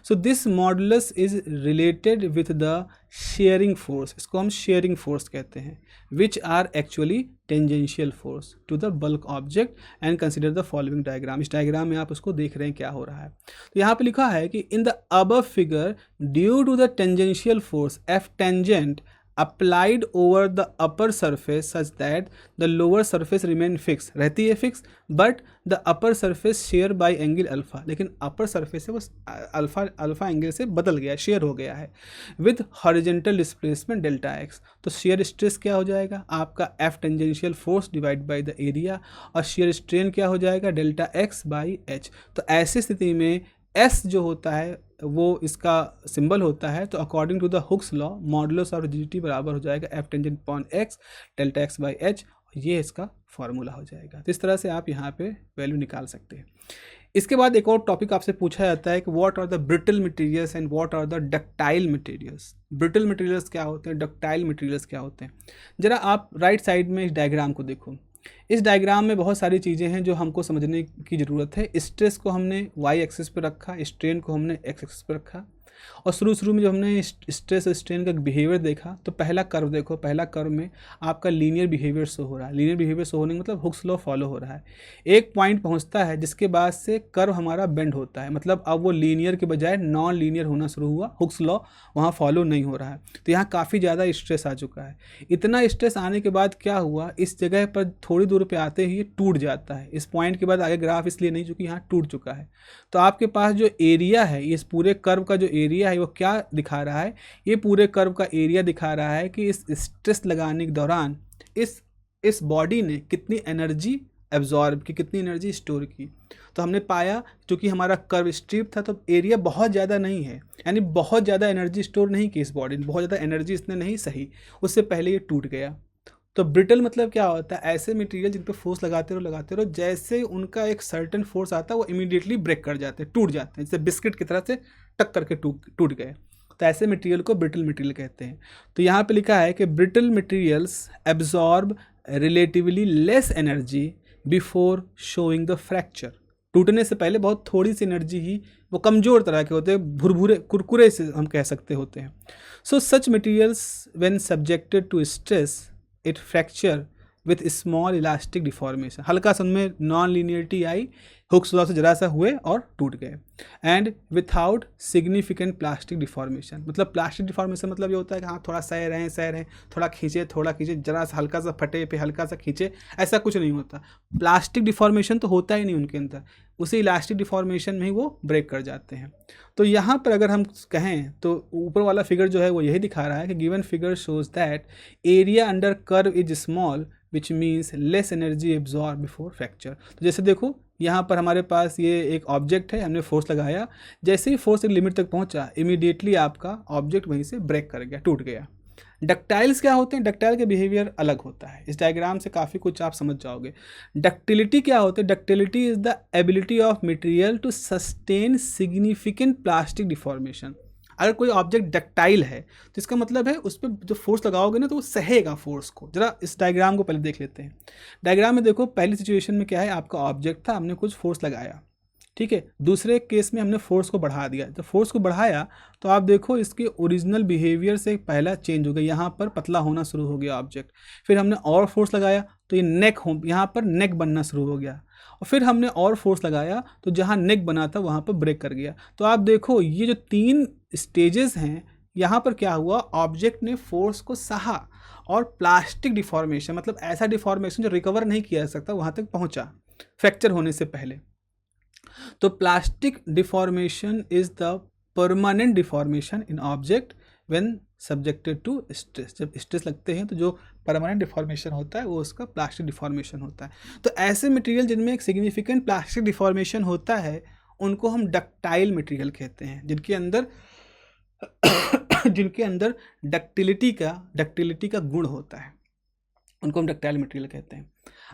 So this modulus is related with the shearing force, इसको हम शेयरिंग फोर्स कहते हैं, which are actually tangential force to the bulk object and consider the following diagram. इस डायग्राम में आप उसको देख रहे हैं क्या हो रहा है। तो यहाँ पे लिखा है कि in the above figure due to the tangential force F tangent applied over the upper surface such that the lower surface remain fixed, रहती है fix, but the upper surface share by angle alpha, लेकिन upper surface है वो alpha angle से बदल गया, share हो गया है with horizontal displacement delta x. तो शेयर स्ट्रेस क्या हो जाएगा आपका F tangential force divide by the area, और शेयर स्ट्रेन क्या हो जाएगा डेल्टा एक्स बाई एच। तो ऐसी स्थिति में S जो होता है वो इसका सिंबल होता है। तो according to the Hooke's law modulus of rigidity बराबर हो जाएगा F tangent upon X delta X by H, ये इसका फॉर्मूला हो जाएगा। तो इस तरह से आप यहाँ पे वैल्यू निकाल सकते हैं। इसके बाद एक और टॉपिक आपसे पूछा जाता है कि what are the brittle materials and what are the ductile materials. Brittle materials क्या होते हैं, डक्टाइल मटेरियल्स क्या होते हैं। जरा आप राइट साइड में इस डायग्राम को देखो। इस डायग्राम में बहुत सारी चीज़ें हैं जो हमको समझने की ज़रूरत है। स्ट्रेस को हमने वाई एक्सिस पर रखा, स्ट्रेन को हमने एक्स एक्सिस पर रखा, और शुरू में जब हमने स्ट्रेस और स्ट्रेन का बिहेवियर देखा तो पहला कर्व देखो, पहला कर्व में आपका लीनियर बिहेवियर शो हो रहा है। लीनियर बिहेवियर शो होने का मतलब हुक्स लॉ फॉलो हो रहा है। एक पॉइंट पहुंचता है जिसके बाद से कर्व हमारा बेंड होता है, मतलब अब वो लीनियर के बजाय नॉन लीनियर होना शुरू हुआ, हुक्स लॉ वहाँ फॉलो नहीं हो रहा है। तो यहाँ काफ़ी ज़्यादा स्ट्रेस आ चुका है। इतना स्ट्रेस आने के बाद क्या हुआ, इस जगह पर थोड़ी दूर पर आते ही ये टूट जाता है। इस पॉइंट के बाद आगे ग्राफ इसलिए नहीं चूँकि यहाँ टूट चुका है। तो आपके पास जो एरिया है, इस पूरे कर्व का जो एरिया है वो क्या दिखा रहा है, ये पूरे कर्व का एरिया दिखा रहा है कि इस स्ट्रेस लगाने के दौरान इस बॉडी ने कितनी एनर्जी एब्जॉर्ब की, कितनी एनर्जी स्टोर की। तो हमने पाया क्योंकि हमारा कर्व स्ट्रिप था तो एरिया बहुत ज़्यादा नहीं है, यानी बहुत ज़्यादा एनर्जी स्टोर नहीं की इस बॉडी ने, बहुत ज़्यादा एनर्जी इसने नहीं सही, उससे पहले ये टूट गया। तो ब्रिटल मतलब क्या होता है, ऐसे मटेरियल जिन पर फोर्स लगाते रहो, जैसे उनका एक सर्टेन फोर्स आता है वो इमीडिएटली ब्रेक कर जाते हैं, टूट जाते हैं, जैसे बिस्किट की तरह से टक करके टूट गए। तो ऐसे मटेरियल को ब्रिटल मटेरियल कहते हैं। तो यहाँ पे लिखा है कि brittle materials absorb relatively less energy before showing the fracture. टूटने से पहले बहुत थोड़ी सी एनर्जी ही, वो कमज़ोर तरह के होते हैं, भुरभुरे कुरकुरे से हम कह सकते होते हैं। So such materials when subjected to stress it fracture with small elastic deformation. हल्का सा उनमें नॉन लीनियरिटी आई, हुक्स लॉ से जरा सा हुए और टूट गए। And without significant plastic deformation, मतलब प्लास्टिक डिफॉर्मेशन मतलब ये होता है कि हाँ थोड़ा सह रहे हैं, थोड़ा खींचे, जरा सा हल्का सा फटे पे हल्का सा खींचे, ऐसा कुछ नहीं होता। प्लास्टिक डिफॉर्मेशन तो होता ही नहीं उनके अंदर, उसी इलास्टिक डिफॉर्मेशन में ही वो ब्रेक कर जाते हैं। तो यहाँ पर अगर हम कहें तो ऊपर वाला फिगर जो है वो यही दिखा रहा है कि given figure shows that area under curve is small which means less energy absorb before fracture. तो जैसे देखो यहाँ पर हमारे पास ये एक ऑब्जेक्ट है, हमने फोर्स लगाया, जैसे ही फोर्स एक लिमिट तक पहुँचा इमीडिएटली आपका ऑब्जेक्ट वहीं से ब्रेक कर गया, टूट गया। डक्टाइल्स क्या होते हैं, डक्टाइल के बिहेवियर अलग होता है। इस डायग्राम से काफ़ी कुछ आप समझ जाओगे। डक्टिलिटी क्या होती है, ductility is the ability of material to sustain significant plastic deformation. अगर कोई ऑब्जेक्ट डक्टाइल है तो इसका मतलब है उस पर जो फोर्स लगाओगे ना तो वो सहेगा फोर्स को। जरा इस डायग्राम को पहले देख लेते हैं। डायग्राम में देखो पहली सिचुएशन में क्या है, आपका ऑब्जेक्ट था, हमने कुछ फोर्स लगाया, ठीक है। दूसरे केस में हमने फोर्स को बढ़ा दिया। जब फोर्स को बढ़ाया तो आप देखो इसके ओरिजिनल बिहेवियर से पहला चेंज हो गया, यहाँ पर पतला होना शुरू हो गया ऑब्जेक्ट। फिर हमने और फोर्स लगाया तो ये यहाँ पर नेक बनना शुरू हो गया, और फिर हमने और फोर्स लगाया तो जहाँ नेक बना था वहाँ पर ब्रेक कर गया। तो आप देखो ये जो 3 स्टेजेस हैं, यहाँ पर क्या हुआ, ऑब्जेक्ट ने फोर्स को सहा और प्लास्टिक डिफॉर्मेशन, मतलब ऐसा डिफॉर्मेशन जो रिकवर नहीं किया जा सकता, वहाँ तक पहुँचा फ्रैक्चर होने से पहले। तो plastic deformation is the permanent deformation in object when subjected to stress. जब स्ट्रेस लगते हैं तो जो परमानेंट डिफॉर्मेशन होता है वो उसका प्लास्टिक डिफॉर्मेशन होता है। तो ऐसे मटेरियल जिनमें एक सिग्निफिकेंट प्लास्टिक डिफॉर्मेशन होता है उनको हम डक्टाइल मटेरियल कहते हैं, जिनके अंदर डक्टिलिटी का गुण होता है, उनको हम डक्टाइल मटेरियल कहते हैं।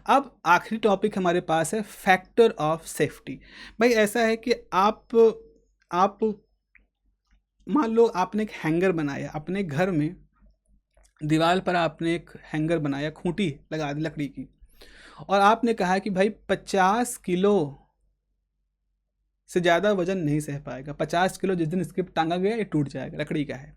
अब आखिरी टॉपिक हमारे पास है फैक्टर ऑफ सेफ्टी। भाई ऐसा है कि आप मान लो आपने एक हैंगर बनाया अपने घर में, दीवार पर आपने एक हैंगर बनाया, खूंटी लगा दी लकड़ी की, और आपने कहा कि भाई 50 किलो से ज़्यादा वजन नहीं सह पाएगा। 50 किलो जिस दिन इसके टांगा गया ये टूट जाएगा, लकड़ी का है।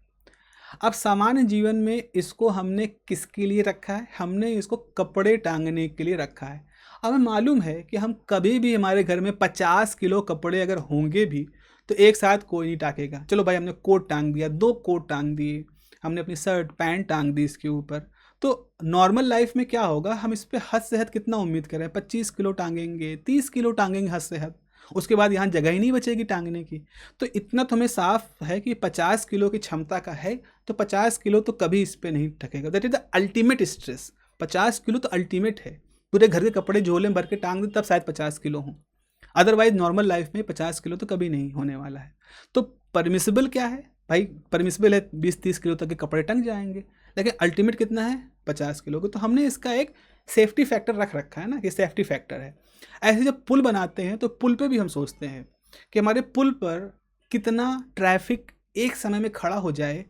अब सामान्य जीवन में इसको हमने किसके लिए रखा है? हमने इसको कपड़े टांगने के लिए रखा है। हमें मालूम है कि हम कभी भी हमारे घर में 50 किलो कपड़े अगर होंगे भी तो एक साथ कोई नहीं टांगेगा। चलो भाई हमने कोट टांग दिया, 2 कोट टांग दिए, हमने अपनी शर्ट पैंट टांग दी इसके ऊपर, तो नॉर्मल लाइफ में क्या होगा, हम इस पे हद से हद कितना उम्मीद करें, 25 किलो टांगेंगे, 30 किलो टांगेंगे हद से हद, उसके बाद यहाँ जगह ही नहीं बचेगी टांगने की। तो इतना तो हमें साफ है कि 50 किलो की क्षमता का है, तो 50 किलो तो कभी इस पे नहीं टकेगा। That is the ultimate stress. 50 kilo तो अल्टीमेट है। पूरे घर के कपड़े झोले में भर के टांग दे तब शायद 50 किलो हों, अदरवाइज नॉर्मल लाइफ में 50 किलो तो कभी नहीं होने वाला है। तो परमिसिबल क्या है भाई? परमिसिबल है 20-30 किलो तक के कपड़े टंग जाएंगे, लेकिन अल्टीमेट कितना है? 50 किलो का। तो हमने इसका एक सेफ्टी फैक्टर रख रखा है ना, कि सेफ्टी फैक्टर है। ऐसे जब पुल बनाते हैं तो पुल पे भी हम सोचते हैं कि हमारे पुल पर कितना ट्रैफिक एक समय में खड़ा हो जाए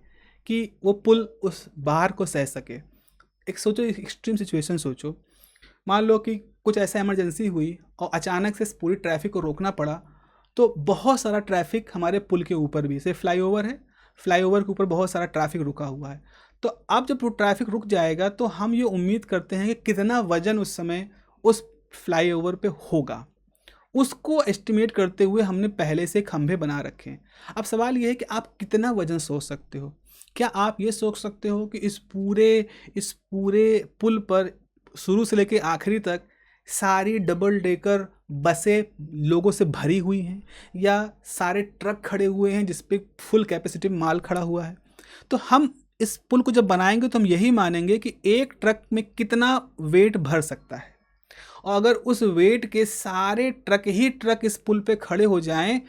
कि वो पुल उस बाहर को सह सके। एक सोचो, एक्सट्रीम सिचुएशन सोचो, मान लो कि कुछ ऐसा इमरजेंसी हुई और अचानक से पूरी ट्रैफिक को रोकना पड़ा, तो बहुत सारा ट्रैफिक हमारे पुल के ऊपर भी, से फ्लाईओवर है, फ्लाईओवर के ऊपर बहुत सारा ट्रैफिक रुका हुआ है। तो अब जब वो ट्रैफिक रुक जाएगा तो हम ये उम्मीद करते हैं कि कितना वजन उस समय उस फ्लाईओवर पे होगा, उसको एस्टिमेट करते हुए हमने पहले से खंभे बना रखे हैं। अब सवाल ये है कि आप कितना वजन सोच सकते हो? क्या आप ये सोच सकते हो कि इस पूरे पुल पर शुरू से लेकर आखिरी तक सारी डबल डेकर बसें लोगों से भरी हुई हैं, या सारे ट्रक खड़े हुए हैं जिस पे फुल कैपेसिटी माल खड़ा हुआ है? तो हम इस पुल को जब बनाएंगे तो हम यही मानेंगे कि एक ट्रक में कितना वेट भर सकता है, और अगर उस वेट के सारे ट्रक इस पुल पे खड़े हो जाएं,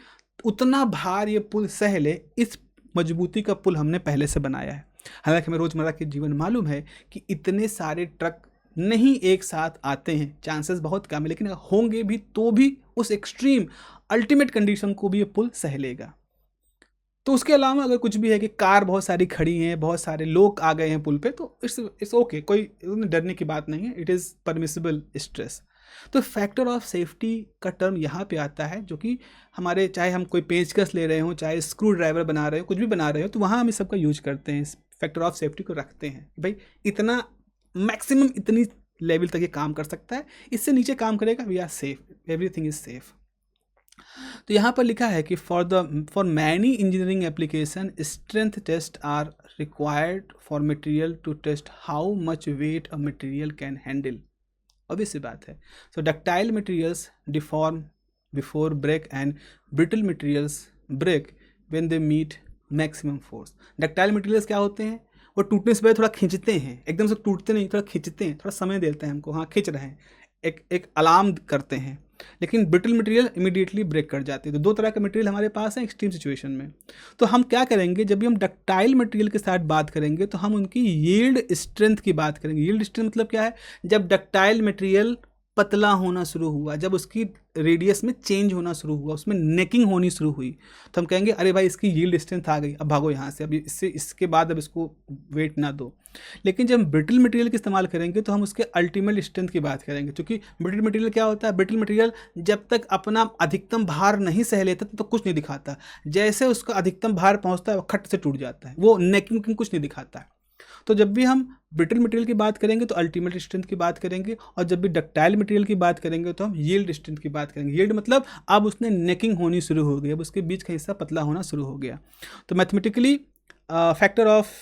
उतना भार ये पुल सह ले। इस मजबूती का पुल हमने पहले से बनाया है। हालांकि हमें रोज़मर्रा के जीवन मालूम है कि इतने सारे ट्रक नहीं एक साथ आते हैं, चांसेस बहुत कम है, लेकिन अगर होंगे भी तो भी उस एक्सट्रीम अल्टीमेट कंडीशन को भी ये पुल सह लेगा। तो उसके अलावा अगर कुछ भी है कि कार बहुत सारी खड़ी हैं, बहुत सारे लोग आ गए हैं पुल पे, तो इट्स ओके, कोई डरने की बात नहीं है, इट इज़ परमिसिबल स्ट्रेस। तो फैक्टर ऑफ सेफ्टी का टर्म यहाँ पे आता है, जो कि हमारे, चाहे हम कोई पेचकस ले रहे हो, चाहे स्क्रू ड्राइवर बना रहे हो, कुछ भी बना रहे हो, तो वहाँ हम इस सब का यूज करते हैं, फैक्टर ऑफ सेफ्टी को रखते हैं। भाई इतना मैक्सिमम इतनी लेवल तक ये काम कर सकता है, इससे नीचे काम करेगा, we are safe, everything is safe. तो यहाँ पर लिखा है कि for many engineering application strength test are required for material to test how much weight a material can handle. obvious सी बात है। So ductile materials deform before break and brittle materials break when they meet maximum force. Ductile materials क्या होते हैं? वो टूटने से पहले थोड़ा खींचते हैं, एकदम से टूटते नहीं, थोड़ा खींचते हैं, थोड़ा समय देते हैं हमको, हाँ खींच रहे हैं, एक अलार्म करते हैं। लेकिन ब्रिटल मटेरियल इमीडिएटली ब्रेक कर जाते हैं। तो दो तरह के मटेरियल हमारे पास हैं एक्सट्रीम सिचुएशन में। तो हम क्या करेंगे, जब भी हम डक्टाइल मटेरियल के साथ बात करेंगे तो हम उनकी यील्ड स्ट्रेंथ की बात करेंगे। यील्ड स्ट्रेंथ मतलब क्या है? जब डक्टाइल मटेरियल पतला होना शुरू हुआ, जब उसकी रेडियस में चेंज होना शुरू हुआ, उसमें नेकिंग होनी शुरू हुई, तो हम कहेंगे अरे भाई इसकी यील्ड स्ट्रेंथ आ गई, अब भागो यहाँ से, अब इसके बाद अब इसको वेट ना दो। लेकिन जब हम ब्रिटल मटेरियल का इस्तेमाल करेंगे तो हम उसके अल्टीमेट स्ट्रेंथ की बात करेंगे, क्योंकि ब्रिटल मटेरियल क्या होता है? ब्रिटल मटेरियल जब तक अपना अधिकतम भार नहीं सह लेता तो कुछ नहीं दिखाता, जैसे उसका अधिकतम भार पहुँचता है वो खट से टूट जाता है, वो नेकिंग कुछ नहीं दिखाता है। तो जब भी हम ब्रिटल मटेरियल की बात करेंगे तो अल्टीमेट स्ट्रेंथ की बात करेंगे, और जब भी डक्टाइल मटेरियल की बात करेंगे तो हम यील्ड स्ट्रेंथ की बात करेंगे। यील्ड मतलब अब उसने नेकिंग होनी शुरू हो गई, अब उसके बीच का हिस्सा पतला होना शुरू हो गया। तो मैथमेटिकली फैक्टर ऑफ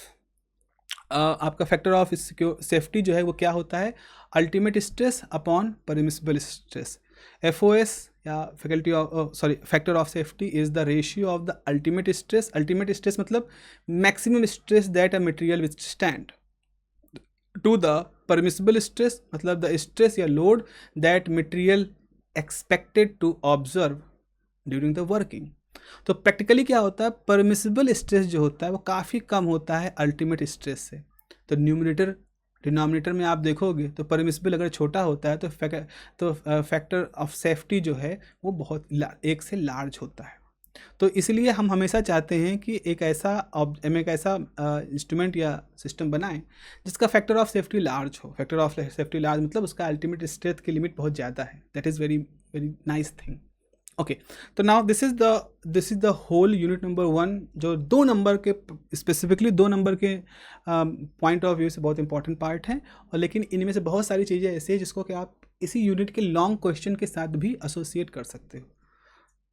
आपका फैक्टर ऑफ सेफ्टी जो है वो क्या होता है? Ultimate stress upon permissible stress. FOS या factor of safety is the ratio of the ultimate stress. Ultimate stress मतलब maximum stress that a material withstand to the permissible stress, मतलब the stress या load that material expected to observe during the working. तो practically क्या होता है? Permissible stress जो होता है वो काफ़ी कम होता है अल्टीमेट स्ट्रेस से। तो न्यूमरेटर डिनोमिनेटर में आप देखोगे तो परमिसिबल अगर छोटा होता है तो फैक्टर ऑफ सेफ्टी जो है वो बहुत एक से लार्ज होता है। तो इसलिए हम हमेशा चाहते हैं कि एक ऐसा इंस्ट्रूमेंट या सिस्टम बनाएं जिसका फैक्टर ऑफ सेफ्टी लार्ज हो। फैक्टर ऑफ सेफ्टी लार्ज मतलब उसका अल्टीमेट स्ट्रेंथ की लिमिट बहुत ज़्यादा है। That is very very nice thing. Okay, तो now this is the whole unit number 1, जो 2 नंबर के, स्पेसिफिकली 2 नंबर के पॉइंट ऑफ व्यू से बहुत इंपॉर्टेंट पार्ट हैं। और लेकिन इनमें से बहुत सारी चीज़ें ऐसी हैं जिसको कि आप इसी यूनिट के लॉन्ग क्वेश्चन के साथ भी एसोसिएट कर सकते हो।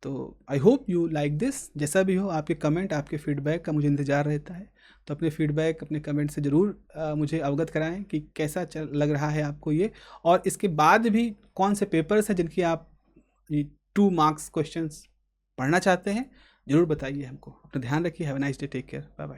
तो I hope you like this. जैसा भी हो, आपके कमेंट, आपके फीडबैक का मुझे इंतज़ार रहता है। तो अपने फीडबैक, अपने कमेंट से ज़रूर मुझे अवगत कराएं कि कैसा लग रहा है आपको ये, और इसके बाद भी कौन से पेपर्स हैं जिनकी आप ये 2 मार्क्स क्वेश्चंस पढ़ना चाहते हैं। ज़रूर बताइए हमको। अपना ध्यान रखिए। Have a nice day. Take care. Bye bye.